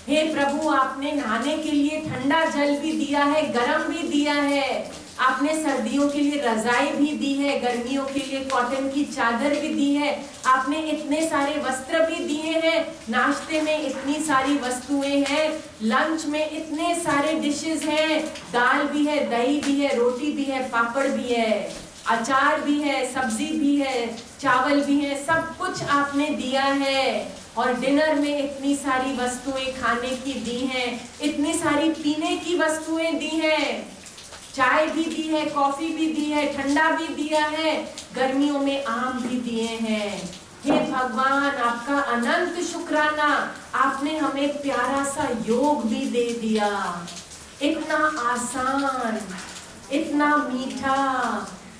हे प्रभु आपने नहाने के लिए ठंडा जल भी दिया है, गर्म भी दिया है, आपने सर्दियों के लिए रजाई भी दी है, गर्मियों के लिए कॉटन की चादर भी दी है, आपने इतने सारे वस्त्र भी दिए हैं, नाश्ते में इतनी सारी वस्तुएं हैं, लंच में इतने सारे डिशेस हैं, दाल भी है, दही भी है, रोटी भी है, पापड़ भी है, अचार भी है, सब्जी भी है, चावल भी है, सब कुछ आपने दिया है। और डिनर में इतनी सारी वस्तुएं खाने की दी हैं, इतनी सारी पीने की वस्तुएं दी हैं, चाय भी दी है, कॉफी भी दी है, ठंडा भी दिया है, गर्मियों में आम भी दिए हैं। हे भगवान आपका अनंत शुक्राना, आपने हमें प्यारा सा योग भी दे दिया, इतना आसान, इतना मीठा,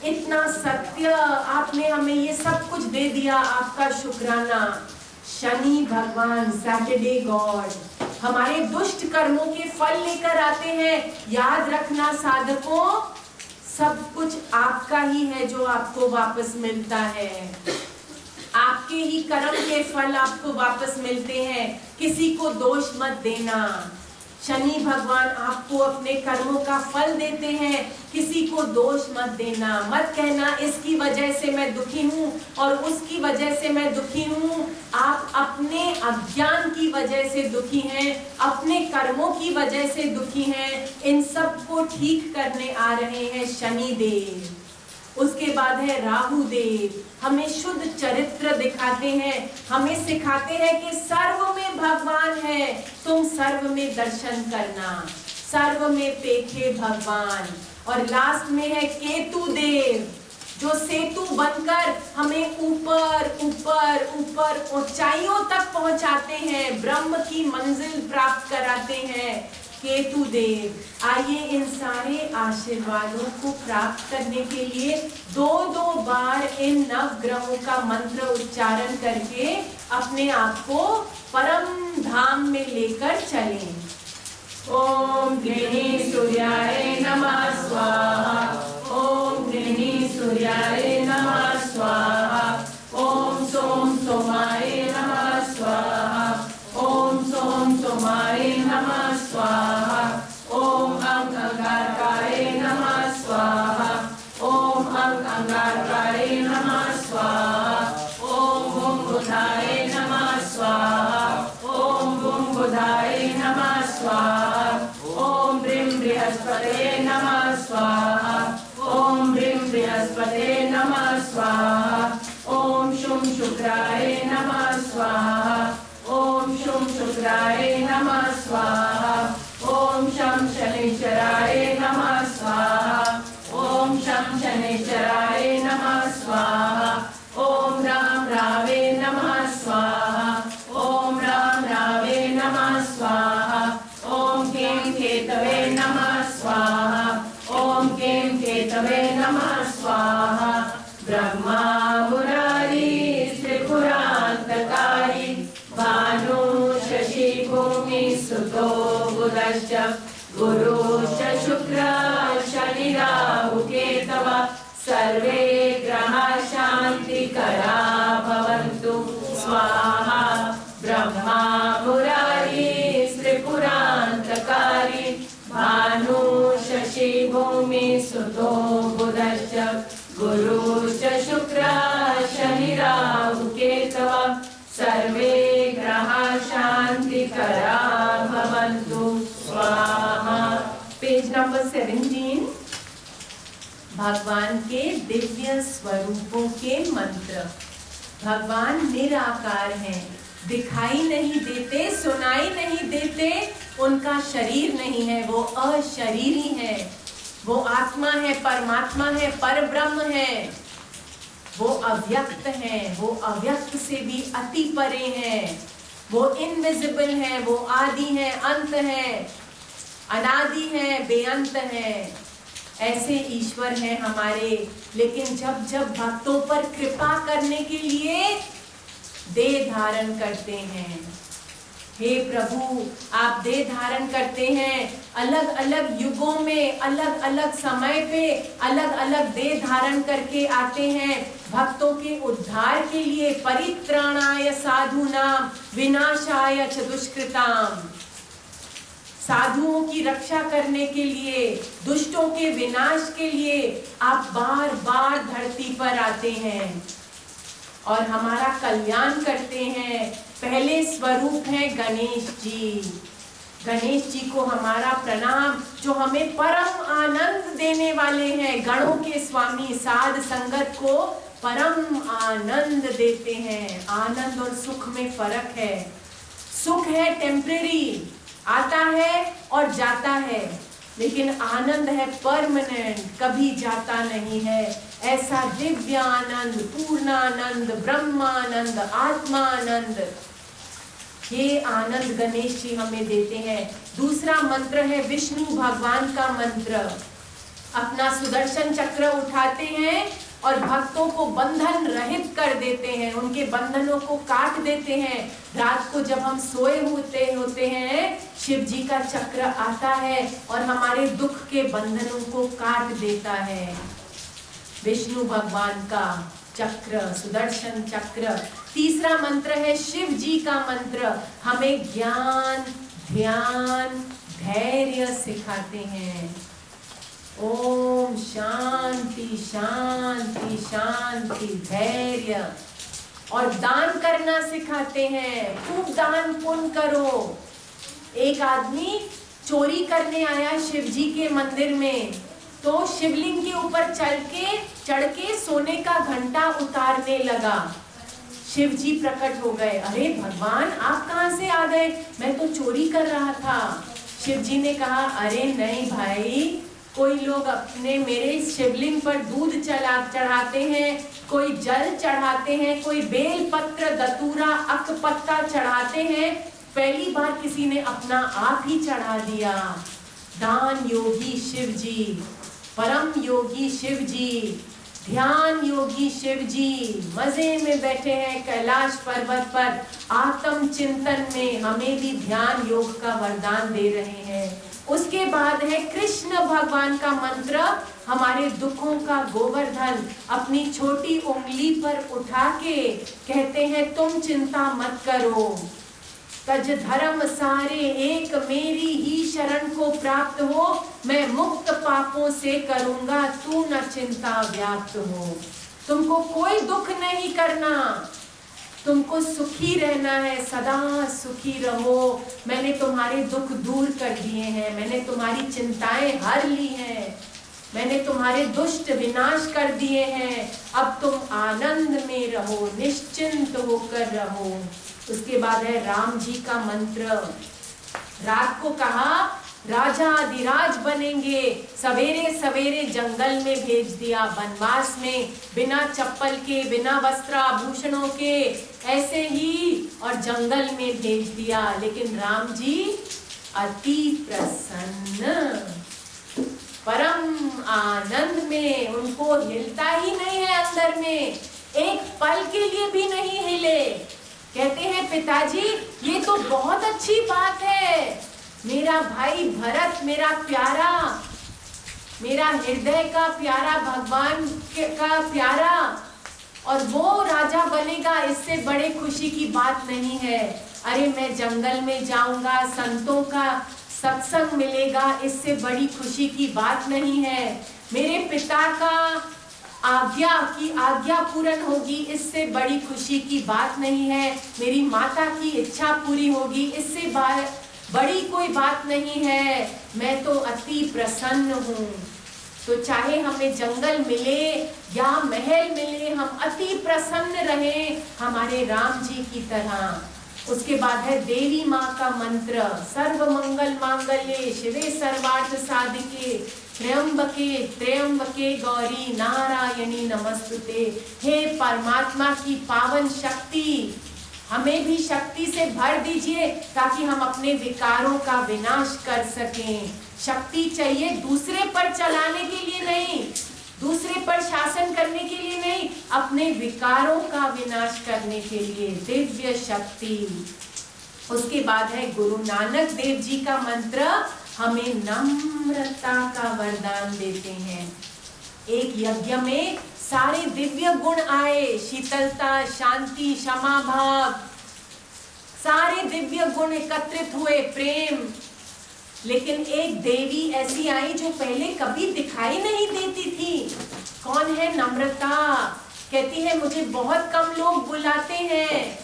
इतना सत्य, आपने हमें ये सब कुछ दे दिया, आपका शुक्राना। शनि भगवान, सैटरडे गॉड, हमारे दुष्ट कर्मों के फल लेकर आते हैं। याद रखना साधकों, सब कुछ आपका ही है जो आपको वापस मिलता है, आपके ही कर्म के फल आपको वापस मिलते हैं, किसी को दोष मत देना। शनि भगवान आपको अपने कर्मों का फल देते हैं, किसी को दोष मत देना, मत कहना इसकी वजह से मैं दुखी हूँ और उसकी वजह से मैं दुखी हूँ। आप अपने अज्ञान की वजह से दुखी हैं, अपने कर्मों की वजह से दुखी हैं, इन सब को ठीक करने आ रहे हैं शनि देव। उसके बाद है राहु देव, हमें शुद्ध चरित्र दिखाते हैं, हमें सिखाते हैं कि सर्व में भगवान है, तुम सर्व में दर्शन करना, सर्व में पेखे भगवान। और लास्ट में है केतु देव, जो सेतु बनकर हमें ऊपर ऊपर ऊपर ऊंचाइयों तक पहुंचाते हैं, ब्रह्म की मंजिल प्राप्त कराते हैं। केतु देव, आइए इन सारे आशीर्वादों को प्राप्त करने के लिए 2-2 बार इन नवग्रहों का मंत्र उच्चारण करके अपने आप को परम धाम में लेकर चलें। ओम गृहिणी सूर्याय नमः स्वाहा, ओम गृहिणी सूर्याय नमः स्वाहा, ओम सोम सोमाय नमः स्वाहा, ओम सोम सोमाय नमः स्वाहा, ओम अंग अंगारकाय नमः स्वाहा, ओम अंग अंगारकाय नमः स्वाहा, ओम बुम बुधाय नमः स्वाहा, ओम बुम बुधाय नमः स्वाहा, ओम ब्रीं बृहस्पते नमः स्वाहा, ओम ब्रीं बृहस्पते नमः स्वाहा, ओम शुं शुक्राय नमः स्वाहा, ओम शुं शुक्राय नमः स्वाहा, ओम शं शनिश्चराय नमः स्वाहा, ओम शं शनिश्चराय नमः स्वाहा, ओम राम रावे नमः स्वाहा, ओम राम रावे नमः स्वाहा, ओम कें केतवे नमः स्वाहा, ओम कें केतवे नमः स्वाहा। ब्रह्मा मुरारी त्रिपुरांतकारी, भानु शशि भूमि सुतो बुधश्च, गुरुश्च शुक्र शनि राहु केतव, सर्वे ग्रहाः शान्तिकरा भवन्तु स्वाहा। ब्रह्मा मुरारी त्रिपुरांतकारी, भानु शशि भूमि सुतो बुधश्च, गुरुश्च शुक्र शनि राहु केतव, सर्वे ग्रहाः शान्तिकरा भवन्तु स्वाहा। पेज नंबर 17, भगवान के दिव्य स्वरूपों के मंत्र। भगवान निराकार हैं, दिखाई नहीं देते, सुनाई नहीं देते, उनका शरीर नहीं है, वो अशरीरी है, वो आत्मा है, परमात्मा है, परब्रह्म है, वो अव्यक्त है, वो अव्यक्त से भी अति परे है, वो इनविजिबल है, वो आदि है, अंत है, अनादि है, बेअंत है। ऐसे ईश्वर हैं हमारे। लेकिन जब जब भक्तों पर कृपा करने के लिए देह धारण करते हैं, हे प्रभु, आप देह धारण करते हैं, अलग अलग युगों में, अलग अलग समय पे अलग अलग देह धारण करके आते हैं भक्तों के उद्धार के लिए। परित्राणाय साधूनां विनाशाय च दुष्कृताम्, साधुओं की रक्षा करने के लिए, दुष्टों के विनाश के लिए आप बार बार धरती पर आते हैं और हमारा कल्याण करते हैं। पहले स्वरूप है गणेश जी। गणेश जी को हमारा प्रणाम, जो हमें परम आनंद देने वाले हैं। गणों के स्वामी, साध संगत को परम आनंद देते हैं। आनंद और सुख में फर्क है। सुख है टेम्परेरी, आता है और जाता है, लेकिन आनंद है परमानेंट, कभी जाता नहीं है। ऐसा दिव्य आनंद, पूर्णानंद, ब्रह्मानंद, आत्मानंद, ये आनंद गणेश जी हमें देते हैं। दूसरा मंत्र है विष्णु भगवान का मंत्र। अपना सुदर्शन चक्र उठाते हैं और भक्तों को बंधन रहित कर देते हैं, उनके बंधनों को काट देते हैं। रात को जब हम सोए होते हैं, शिव जी का चक्र आता है और हमारे दुख के बंधनों को काट देता है। विष्णु भगवान का चक्र, सुदर्शन चक्र। तीसरा मंत्र है शिव जी का मंत्र, हमें ज्ञान, ध्यान, धैर्य सिखाते हैं। ओम शांति शांति शांति, धैर्य। और दान करना सिखाते हैं, खूब दान पुण्य करो। एक आदमी चोरी करने आया शिव जी के मंदिर में, तो शिवलिंग के ऊपर चढ़ के सोने का घंटा उतारने लगा। शिव जी प्रकट हो गए। अरे भगवान, आप कहाँ से आ गए? मैं तो चोरी कर रहा था। शिव जी ने कहा, अरे नहीं भाई, कोई लोग अपने मेरे शिवलिंग पर दूध चढ़ाते हैं, कोई जल चढ़ाते हैं, कोई बेल पत्र, दतूरा, अक पत्ता चढ़ाते हैं। पहली बार किसी ने अपना आप ही चढ़ा दिया। दान योगी शिव जी, परम योगी शिव जी, ध्यान योगी शिव जी मजे में बैठे हैं कैलाश पर्वत पर। आत्म चिंतन में हमें भी ध्यान योग का वरदान दे रहे हैं। उसके बाद है कृष्ण भगवान का मंत्र, हमारे दुखों का गोवर्धन अपनी छोटी उंगली पर उठा के कहते हैं, तुम चिंता मत करो, तज धर्म सारे एक मेरी ही शरण को प्राप्त हो, मैं मुक्त पापों से करूंगा, तू न चिंता व्याप्त हो। तुमको कोई दुख नहीं करना, तुमको सुखी रहना है, सदा सुखी रहो। मैंने तुम्हारे दुख दूर कर दिए हैं, मैंने तुम्हारी चिंताएं हर ली हैं, मैंने तुम्हारे दुष्ट विनाश कर दिए हैं। अब तुम आनंद में रहो, निश्चिंत होकर रहो। उसके बाद है राम जी का मंत्र। रात को कहा राजा अधिराज बनेंगे, सवेरे सवेरे जंगल में भेज दिया, वनवास में, बिना चप्पल के, बिना वस्त्र आभूषणों के, ऐसे ही और जंगल में भेज दिया। लेकिन राम जी अति प्रसन्न, परम आनंद में, उनको हिलता ही नहीं है अंदर में, एक पल के लिए भी नहीं हिले। कहते हैं पिताजी ये तो बहुत अच्छी बात है, मेरा भाई भरत, मेरा प्यारा, मेरा हृदय का प्यारा, भगवान का प्यारा, और वो राजा बनेगा, इससे बड़े खुशी की बात नहीं है। अरे मैं जंगल में जाऊंगा, संतों का सत्संग मिलेगा, इससे बड़ी खुशी की बात नहीं है। मेरे पिता का आज्ञा पूर्ण होगी, इससे बड़ी खुशी की बात नहीं है। मेरी माता की इच्छा पूरी होगी, इससे बड़ी कोई बात नहीं है। मैं तो अति प्रसन्न हूँ। तो चाहे हमें जंगल मिले या महल मिले, हम अति प्रसन्न रहें हमारे राम जी की तरह। उसके बाद है देवी माँ का मंत्र, सर्व मंगल मांगल्ये शिवे सर्वार्थ साधिके त्र्यंबके गौरी नारायणी नमस्तुते। हे परमात्मा की पावन शक्ति, हमें भी शक्ति से भर दीजिए ताकि हम अपने विकारों का विनाश कर सकें। शक्ति चाहिए दूसरे पर चलाने के लिए नहीं, दूसरे पर शासन करने के लिए नहीं, अपने विकारों का विनाश करने के लिए दिव्य शक्ति। उसके बाद है गुरु नानक देव जी का मंत्र हमें नम्रता का वरदान देते हैं। एक यज्ञ में सारे दिव्य गुण आए, शीतलता, शांति, क्षमा भाव, सारे दिव्य गुण एकत्रित हुए, प्रेम। लेकिन एक देवी ऐसी आई जो पहले कभी दिखाई नहीं देती थी। कौन है? नम्रता। कहती है मुझे बहुत कम लोग बुलाते हैं,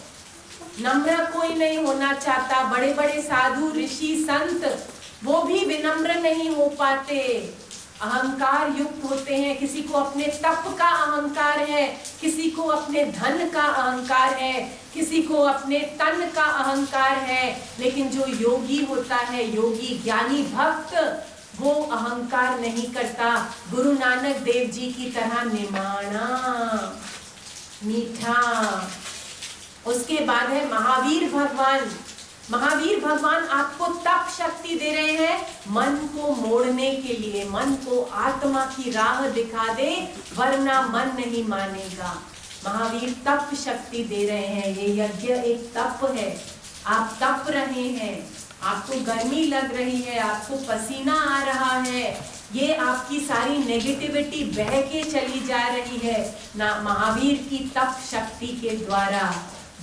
नम्र कोई नहीं होना चाहता। बड़े बड़े साधु, ऋषि, संत वो भी विनम्र नहीं हो पाते, अहंकार युक्त होते हैं। किसी को अपने तप का अहंकार है, किसी को अपने धन का अहंकार है, किसी को अपने तन का अहंकार है। लेकिन जो योगी होता है, योगी ज्ञानी भक्त, वो अहंकार नहीं करता। गुरु नानक देव जी की तरह निमाना, मीठा। उसके बाद है महावीर भगवान। महावीर भगवान आपको तप शक्ति दे रहे हैं मन को मोड़ने के लिए, मन को आत्मा की राह दिखा दे, वरना मन नहीं मानेगा। महावीर तप शक्ति दे रहे हैं। ये यज्ञ एक तप है। आप तप रहे हैं, आपको गर्मी लग रही है, आपको पसीना आ रहा है, ये आपकी सारी नेगेटिविटी बह के चली जा रही है ना, महावीर की तप शक्ति के द्वारा।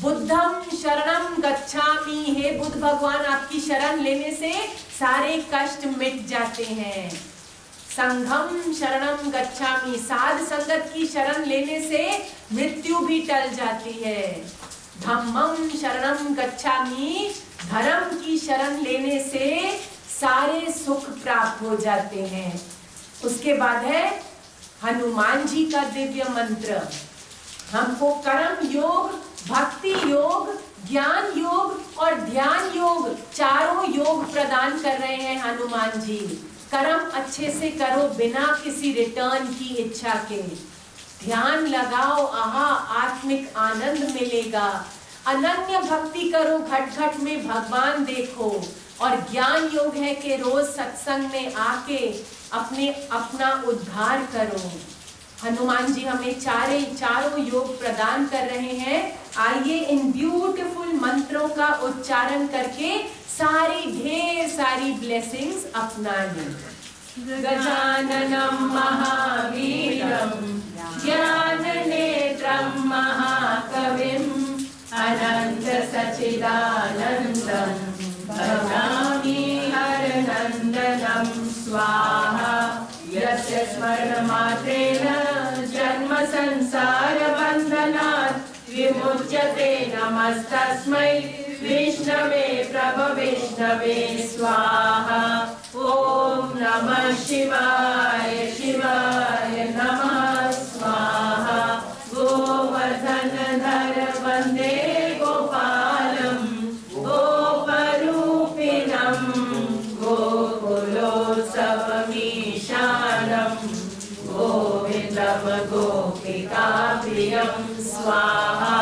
बुद्धम शरणम गच्छामि, हे बुद्ध भगवान आपकी शरण लेने से सारे कष्ट मिट जाते हैं। संघम शरणम गच्छामि, साध संगत की शरण लेने से मृत्यु भी टल जाती है। धम्मम शरणम गच्छामि, धर्म की शरण लेने से सारे सुख प्राप्त हो जाते हैं। उसके बाद है हनुमान जी का दिव्य मंत्र। हमको कर्म योग, भक्ति योग, ज्ञान योग और ध्यान योग, चारों योग प्रदान कर रहे हैं हनुमान जी। कर्म अच्छे से करो बिना किसी रिटर्न की इच्छा के, ध्यान लगाओ, आहा आत्मिक आनंद मिलेगा। अनन्य भक्ति करो, घट घट में भगवान देखो। और ज्ञान योग है कि रोज सत्संग में आके अपना उद्धार करो। हनुमान जी हमें चारों योग प्रदान कर रहे हैं। आइए इन ब्यूटीफुल मंत्रों का उच्चारण करके ढेर सारी ब्लेसिंग्स अपना लें। गजाननम महावीरम ज्ञाननेत्रम महाकविम अनंत सच्चिदानंदम भजामि हरनंदनम स्वाहा। यस्य स्मरणमात्रेण जन्म संसार बंधनात् विमुच्यते। नमस्तस्मै विष्णवे प्रभविष्णवे स्वाहा। ओम नमः शिवाय शिवाय नमः स्वाहा। गोवर्धनधर वन्दे गोपालं गोपरूपिणं गोकुलोत्सवमीशानं गोविन्दं गोपिकाप्रियं स्वाहा।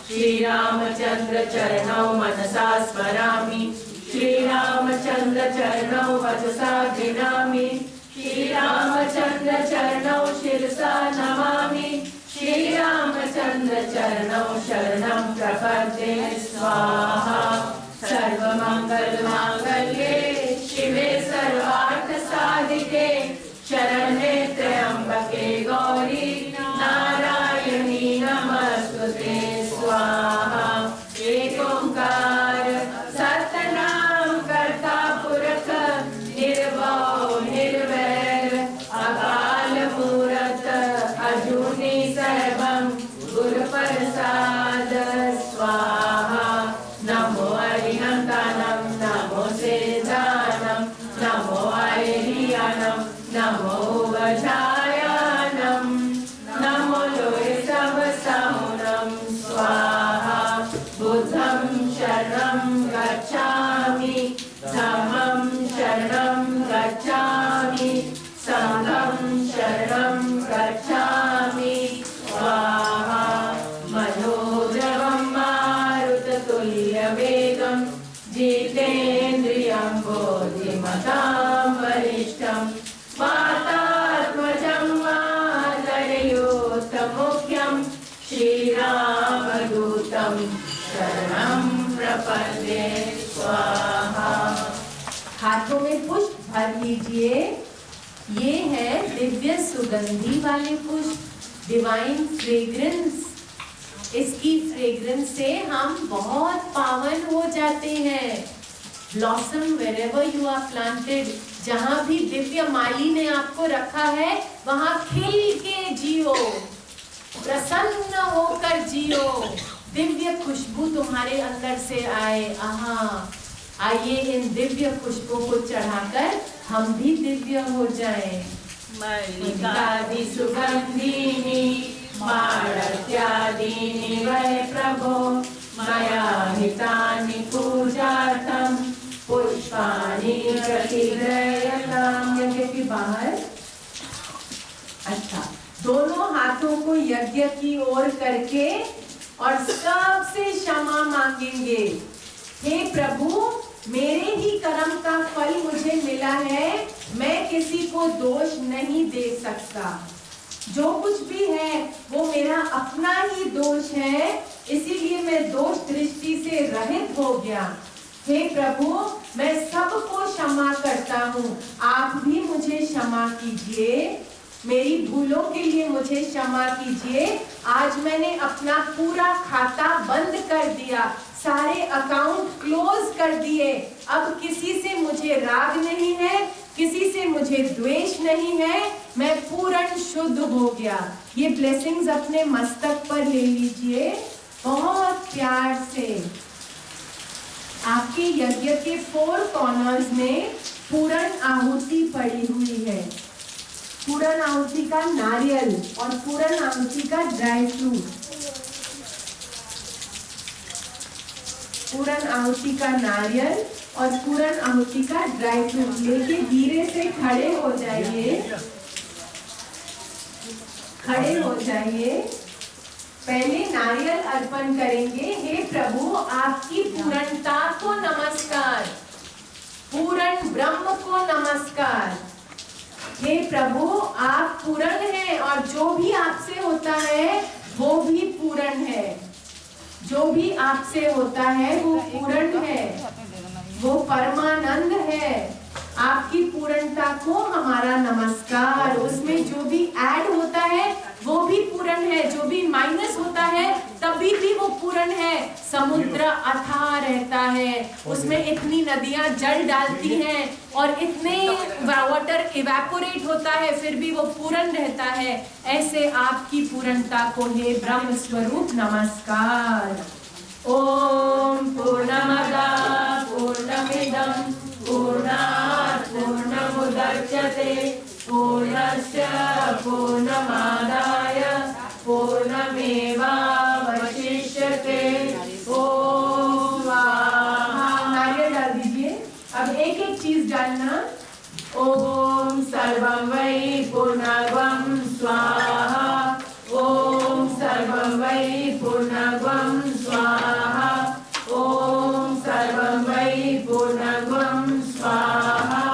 श्रीरामचन्द्र चरणौ मनसा स्मरामि, श्रीरामचन्द्र चरणौ वचसा गृह्णामि, श्रीरामचन्द्र चरणौ शिरसा नमामि, श्रीरामचन्द्र चरणौ शरणं प्रपद्ये स्वाहा। सर्वमङ्गलमाङ्गल्ये शिवे सर्वार्थसाधिके शरण्ये त्र्यम्बके गौरी नारायणी नमस्तुते स्वाहा। एक ओंकार सतनाम कर्ता पुरख निर्भव निर्वैर अकाल मूरत अजूनी सर्वं गुरुप्रसाद स्वाहा। नमो अरिहंतानं नमो सेदानं नमो अरिहंतानं नमो वधायानं नमो लोय सब साहुनं स्वाहा। बुद्धं शरणं गच्छामि, धम्मं शरणं गच्छामि, संघं शरणं गच्छामि स्वाहा। मनोजवं मारुततुल्यवेगं जितेन्द्रियं बोधिमतां वरिष्ठं वातात्मजं वानरयोत्तमुख्यं श्रीरामदूतं शरणं प्रपद्ये। वन्दे स्वाहा। हाथों में पुष्प भर लीजिए। ये है दिव्य सुगंधी वाले पुष्प, डिवाइन फ्रेग्रेंस। इसकी फ्रेग्रेंस से हम बहुत पावन हो जाते हैं। Blossom wherever you are planted, जहाँ भी दिव्य माली ने आपको रखा है वहाँ खिल के जियो, प्रसन्न होकर जियो, दिव्य खुशबू तुम्हारे अंदर से आए। आइए इन दिव्य खुशबू को चढ़ाकर हम भी दिव्य हो जाएं। मल्लिकादि सुगन्धिनी मालत्यादीनि वै प्रभो मया हितानि पूजार्थं पुष्पाणि प्रतिगृह्यताम्। यज्ञ के बाहर अच्छा, दोनों हाथों को यज्ञ की ओर करके और सबसे क्षमा मांगेंगे। हे प्रभु, मेरे ही कर्म का फल मुझे मिला है, मैं किसी को दोष नहीं दे सकता। जो कुछ भी है वो मेरा अपना ही दोष है, इसीलिए मैं दोष दृष्टि से रहित हो गया। हे प्रभु, मैं सबको क्षमा करता हूँ, आप भी मुझे क्षमा कीजिए। मेरी भूलों के लिए मुझे क्षमा कीजिए। आज मैंने अपना पूरा खाता बंद कर दिया, सारे अकाउंट क्लोज कर दिए। अब किसी से मुझे राग नहीं है, किसी से मुझे द्वेष नहीं है, मैं पूर्ण शुद्ध हो गया। ये ब्लेसिंग्स अपने मस्तक पर ले लीजिए बहुत प्यार से। आपके यज्ञ के 4 कॉर्नर्स में पूर्ण आहुति पड़ी हुई है। पूर्ण आहुति का नारियल और पूर्ण आहुति का ड्राई फ्रूट। पूर्ण आहुति का नारियल और पूर्ण आहुति का ड्राई फ्रूट लेके धीरे से खड़े हो जाइए। खड़े हो जाइए। पहले नारियल अर्पण करेंगे। हे प्रभु, आपकी पूर्णता को नमस्कार, पूर्ण ब्रह्म को नमस्कार। हे प्रभु, आप पूर्ण हैं और जो भी आपसे होता है वो भी पूर्ण है। जो भी आपसे होता है वो पूर्ण है, वो परमानंद है। आपकी पूर्णता को हमारा नमस्कार। उसमें जो भी ऐड होता है वो भी पूर्ण है, जो भी माइनस होता है तभी भी वो पूर्ण है। समुद्र अथाह रहता है, उसमें इतनी नदियां जल डालती हैं और इतने वाटर इवेपोरेट होता है, फिर भी वो पूर्ण रहता है। ऐसे आपकी पूर्णता को हे ब्रह्म स्वरूप नमस्कार। ओम पूर्णमदः पूर्णमिदं पूर्णात् पूर्णमुदच्यते पूर्णस्य पूर्णमादाय पूर्णमेवावशिष्यते। ओम स्वाहा। नारियल डाल दीजिए। अब एक एक चीज डालना। ओम सर्वं वै पूर्णगं स्वाहा। ओम सर्वं वै पूर्णगं स्वाहा। ओम सर्वं वै पूर्णगं स्वाहा।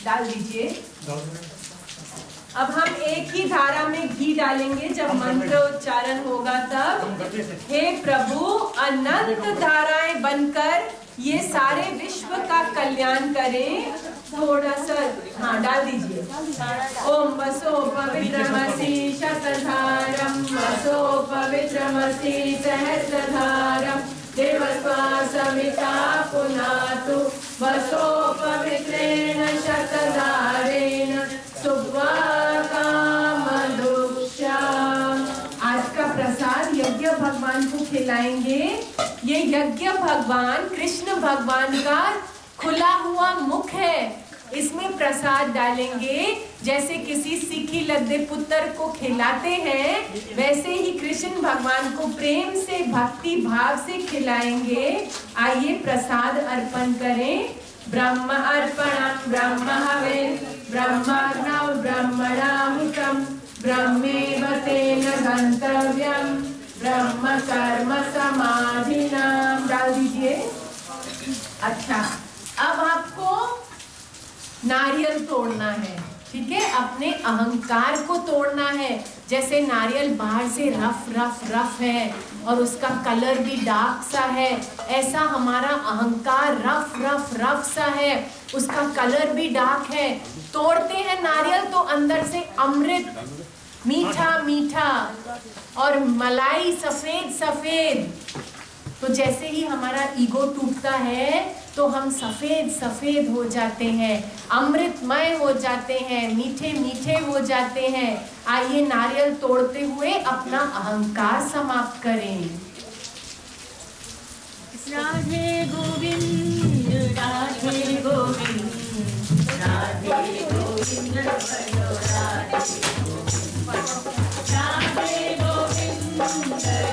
डाल दीजिए। अब हम एक ही धारा में घी डालेंगे जब मंत्र उच्चारण होगा तब। हे प्रभु, अनंत धाराएं बनकर ये सारे विश्व का कल्याण करें। थोड़ा सा हाँ डाल दीजिए। ओम वसो पवित्रमसि शतधारम वसो पवित्रमसि सहस्रधारम देवस्वा सविता पुनातु वसो पवित्रेण शतधारेण सुवा कामदुक्षा। आज का प्रसाद यज्ञ भगवान को खिलाएंगे। ये यज्ञ भगवान कृष्ण भगवान का खुला हुआ मुख है, इसमें प्रसाद डालेंगे। जैसे किसी सीखी लद्दे पुत्र को खिलाते हैं, वैसे ही कृष्ण भगवान को प्रेम से भक्ति भाव से खिलाएंगे। आइए प्रसाद अर्पण करें। ब्रह्म अर्पणं ब्रह्म हविः ब्रह्मग्नौ ब्रह्मणाहुतं ब्रह्मेव तेन गन्तव्यं ब्रह्म कर्म समाधिना। डाल दीजिए। अच्छा, नारियल तोड़ना है, ठीक है, अपने अहंकार को तोड़ना है। जैसे नारियल बाहर से रफ रफ रफ है और उसका कलर भी डार्क सा है, ऐसा हमारा अहंकार रफ रफ रफ सा है, उसका कलर भी डार्क है। तोड़ते हैं नारियल तो अंदर से अमृत, मीठा मीठा और मलाई सफेद सफेद। तो जैसे ही हमारा ईगो टूटता है तो हम सफेद सफेद हो जाते हैं, अमृतमय हो जाते हैं, मीठे मीठे हो जाते हैं। आइए नारियल तोड़ते हुए अपना अहंकार समाप्त करें। राधे गोविंद राधे गोविंद राधे गोविंद भजो राधे राधे गोविंद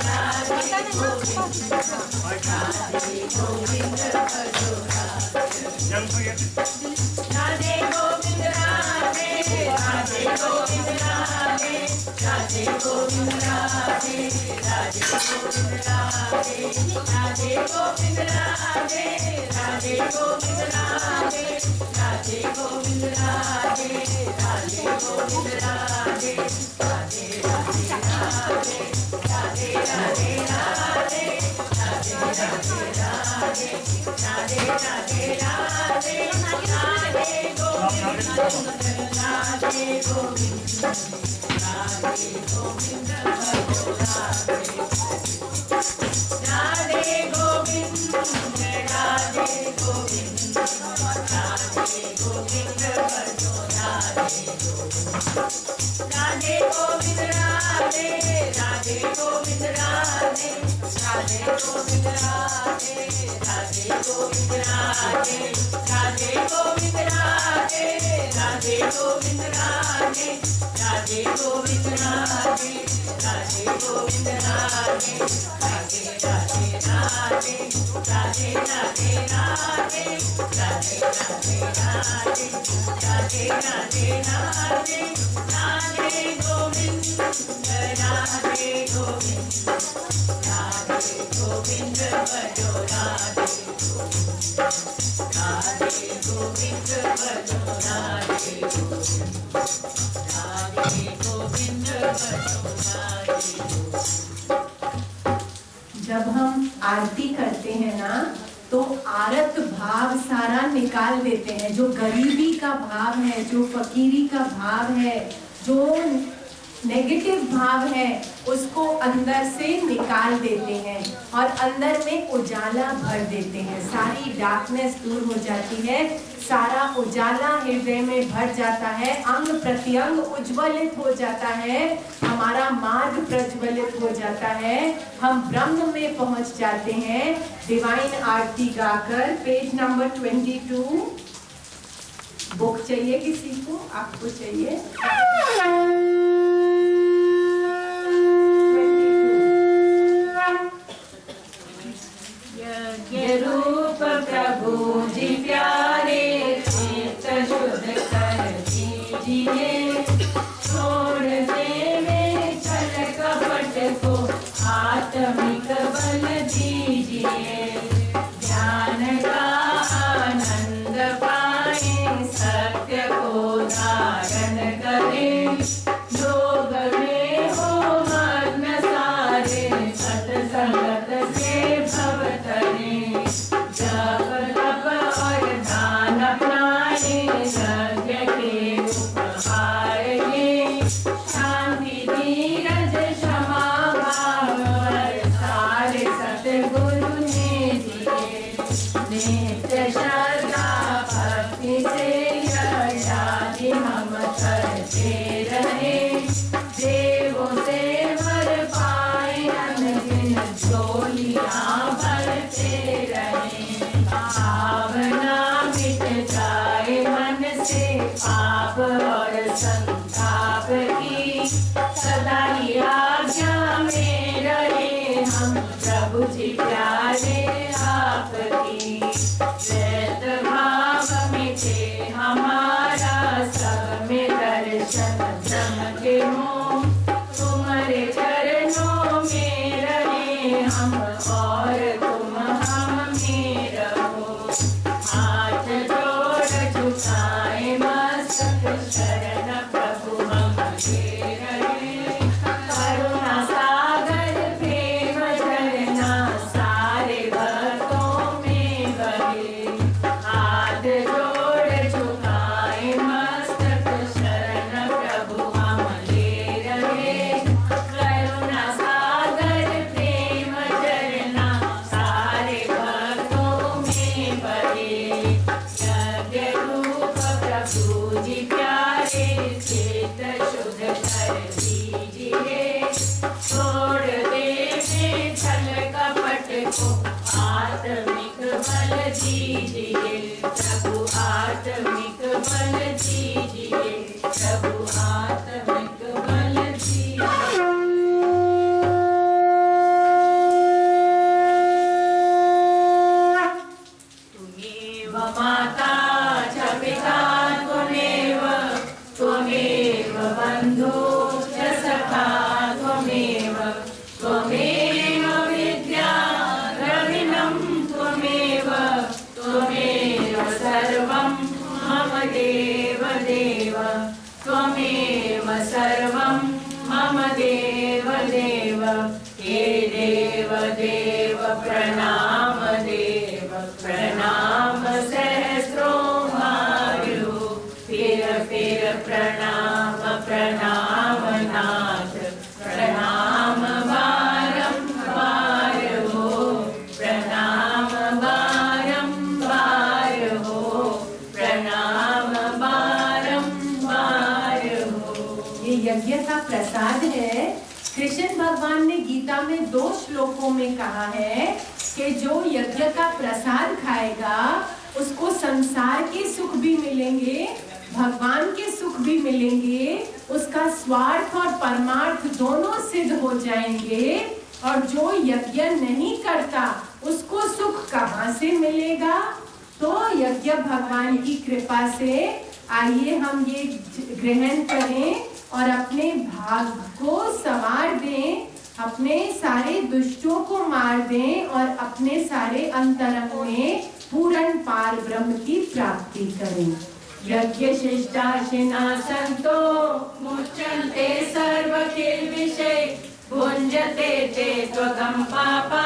राधे गोविंद राधे गोविंद भजो राधे गोविंद राधे राधे गोविंद राधे राधे गोविंद राधे राधे गोविंद राधे राधे गोविंद राधे राधे गोविंद राधे राधे गोविंद राधे राधे गोविंद राधे राधे राधे राधे राधे राधे राधे राधे राधे राधे राधे राधे राधे राधे गोविंद राधे गोविंद राधे गोविंद राधे गोविंद राधे गोविंद राधे गोविंद भजो राधे गोविंद राधे राधे गोविंद राधे राधे गोविंद राधे राधे गोविंद राधे राधे गोविंद राधे राधे गोविंद राधे राधे गोविंद राधे राधे गोविंद राधे राधे राधे राधे राधे राधे राधे राधे राधे राधे राधे राधे राधे राधे गोविंद राधे गोविंद राधे गोविंद भजो राधे राधे गोविंद भजो राधे राधे गोविंद भजो राधे। जब हम आरती करते हैं ना तो आरत भाव सारा निकाल देते हैं। जो गरीबी का भाव है, जो फकीरी का भाव है, जो नेगेटिव भाव है, उसको अंदर से निकाल देते हैं और अंदर में उजाला भर देते हैं। सारी डार्कनेस दूर हो जाती है, सारा उजाला हृदय में भर जाता है, अंग प्रत्यंग उज्ज्वलित हो जाता है, हमारा मार्ग प्रज्वलित हो जाता है, हम ब्रह्म में पहुंच जाते हैं। डिवाइन आरती गाकर पेज नंबर 22। बुक चाहिए किसी को? आपको चाहिए? रूप प्रभु जी प्यारे चित्त शुद्ध कर दीजिए, छोड़ देवे छल कपट को आत्मिक बल दीजिए। ज्ञान का आनंद पाए, सत्य को धारण करें, योग में हो मग्न सारे, सत्संगत से भव तरें। जप तप और ध्यान अपनाए, यज्ञ के उपहार ये, शांति धीरज क्षमा भाव सारे सतगुरु ने दिए। नित्य श्रद्धा भक्ति से यज्ञ हम करते रहे, देवों से वर पाए अनगिन झोलियां भरते रहे। भावना मिट जाए मन से पाप और संताप की, सदा ही आज्ञा में रहे हम प्रभु जी प्यारे आपकी। वैत भाव मिटे हमारा, सब में दर्शन चमके मों, तुम्हारे चरणों में रहे हम और तुम हम में रहो। हाथ जोड़ झुकाए को आत्मिक बल दीजिए प्रभु, आत्मिक बल दीजिए प्रभु, आत्मिक बल दीजिए। त्वमेव माता च पिता त्वमेव, त्वमेव बन्धु च सखा त्वमेव, त्वमेव विद्या द्रविणं त्वमेव, त्वमेव सर्वं मम देव देव, त्वमेव सर्वं मम देव देव। हे देव देव प्रणाम देव प्रणाम सहस्रो मार्यो, फिर प्रणाम प्रणाम नाथ प्रणाम बारंबार हो, प्रणाम बारंबार हो, प्रणाम बारंबार हो। ये यज्ञ का प्रसाद है। कृष्ण भगवान ने गीता में 2 श्लोकों में कहा है कि जो यज्ञ का प्रसाद खाएगा उसको संसार के सुख भी मिलेंगे, भगवान के सुख भी मिलेंगे, उसका स्वार्थ और परमार्थ दोनों सिद्ध हो जाएंगे। और जो यज्ञ नहीं करता उसको सुख कहाँ से मिलेगा? तो यज्ञ भगवान की कृपा से। आइए हम ये ग्रहण करें और अपने भाग को संवार दें, अपने सारे दुष्टों को मार दें और अपने सारे अंतरंग में पूर्ण पार ब्रह्म की प्राप्ति करें। यज्ञ शिष्टाशिना संतो मुच्यन्ते सर्व किल्बिषै, भुञ्जते ते त्वगं पापा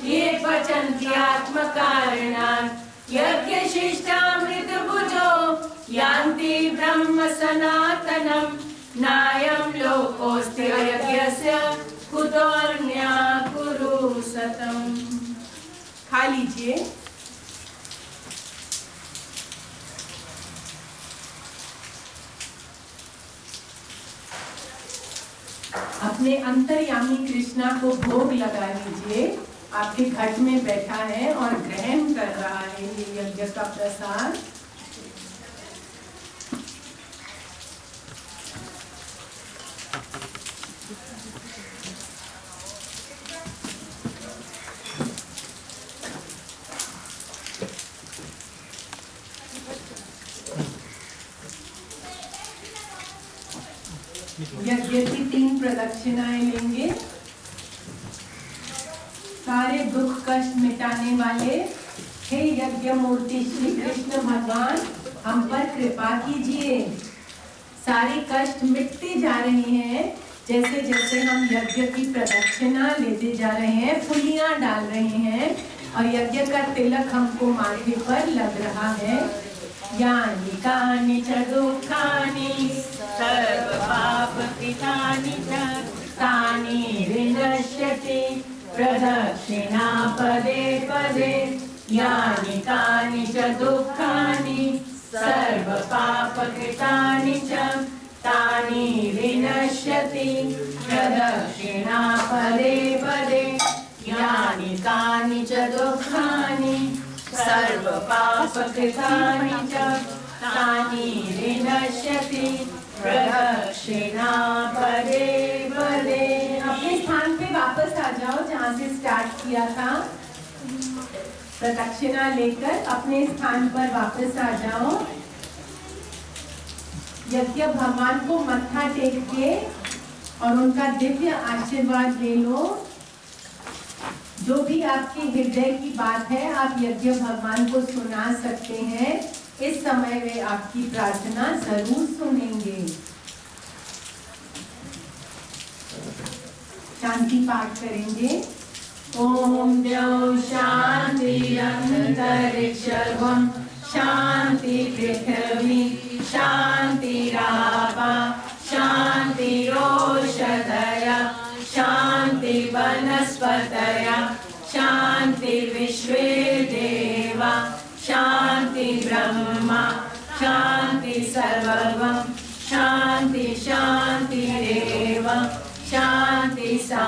ये पचन्ति आत्मकारणात्। यज्ञ शिष्टामृत भुजो यान्ति ब्रह्म सनातनम्, नायं लोकोऽस्ति यज्ञस्य कुतोऽन्यः कुरु सतम्। खा लीजिए। अपने अंतर्यामी कृष्णा को भोग लगा लीजिए। आपके घट में बैठा है और ग्रहण कर रहा है ये यज्ञ का प्रसाद। यज्ञ की 3 प्रदक्षिणाएं लेंगे। सारे दुख कष्ट मिटाने वाले हे यज्ञ मूर्ति श्री कृष्ण भगवान, हम पर कृपा कीजिए। सारे कष्ट मिटते जा रहे हैं जैसे जैसे हम यज्ञ की प्रदक्षिणा लेते जा रहे हैं, फुलियां डाल रहे हैं और यज्ञ का तिलक हमको माथे पर लग रहा है। यानि कानि च दुःखानि सर्व पाप कृतानि च तानि विनश्यति प्रदक्षिणा पदे पदे। यानि कानि च दुःखानि सर्व पाप कृतानि च तानि विनश्यति प्रदक्षिणा पदे पदे। यानि कानि च दुःखानि सर्व पाप कृतानि च तानि विनश्यति प्रदक्षिणा पदे पदे। अपने स्थान पे वापस आ जाओ जहाँ से स्टार्ट किया था। प्रदक्षिणा लेकर अपने स्थान पर वापस आ जाओ। यज्ञ भगवान को मत्था टेक के और उनका दिव्य आशीर्वाद ले लो। जो भी आपके हृदय की बात है आप यज्ञ भगवान को सुना सकते हैं। इस समय वे आपकी प्रार्थना जरूर सुनेंगे। शांति पाठ करेंगे। ओम द्यौ शांति अंतरिक्षं शांति पृथ्वी शांतिरापा शांतिरोषधय शांति वनस्पतय शांति विश्वे देवा शांति ब्रह्मा शांति सर्वं शांति शांतिरेव शांति सा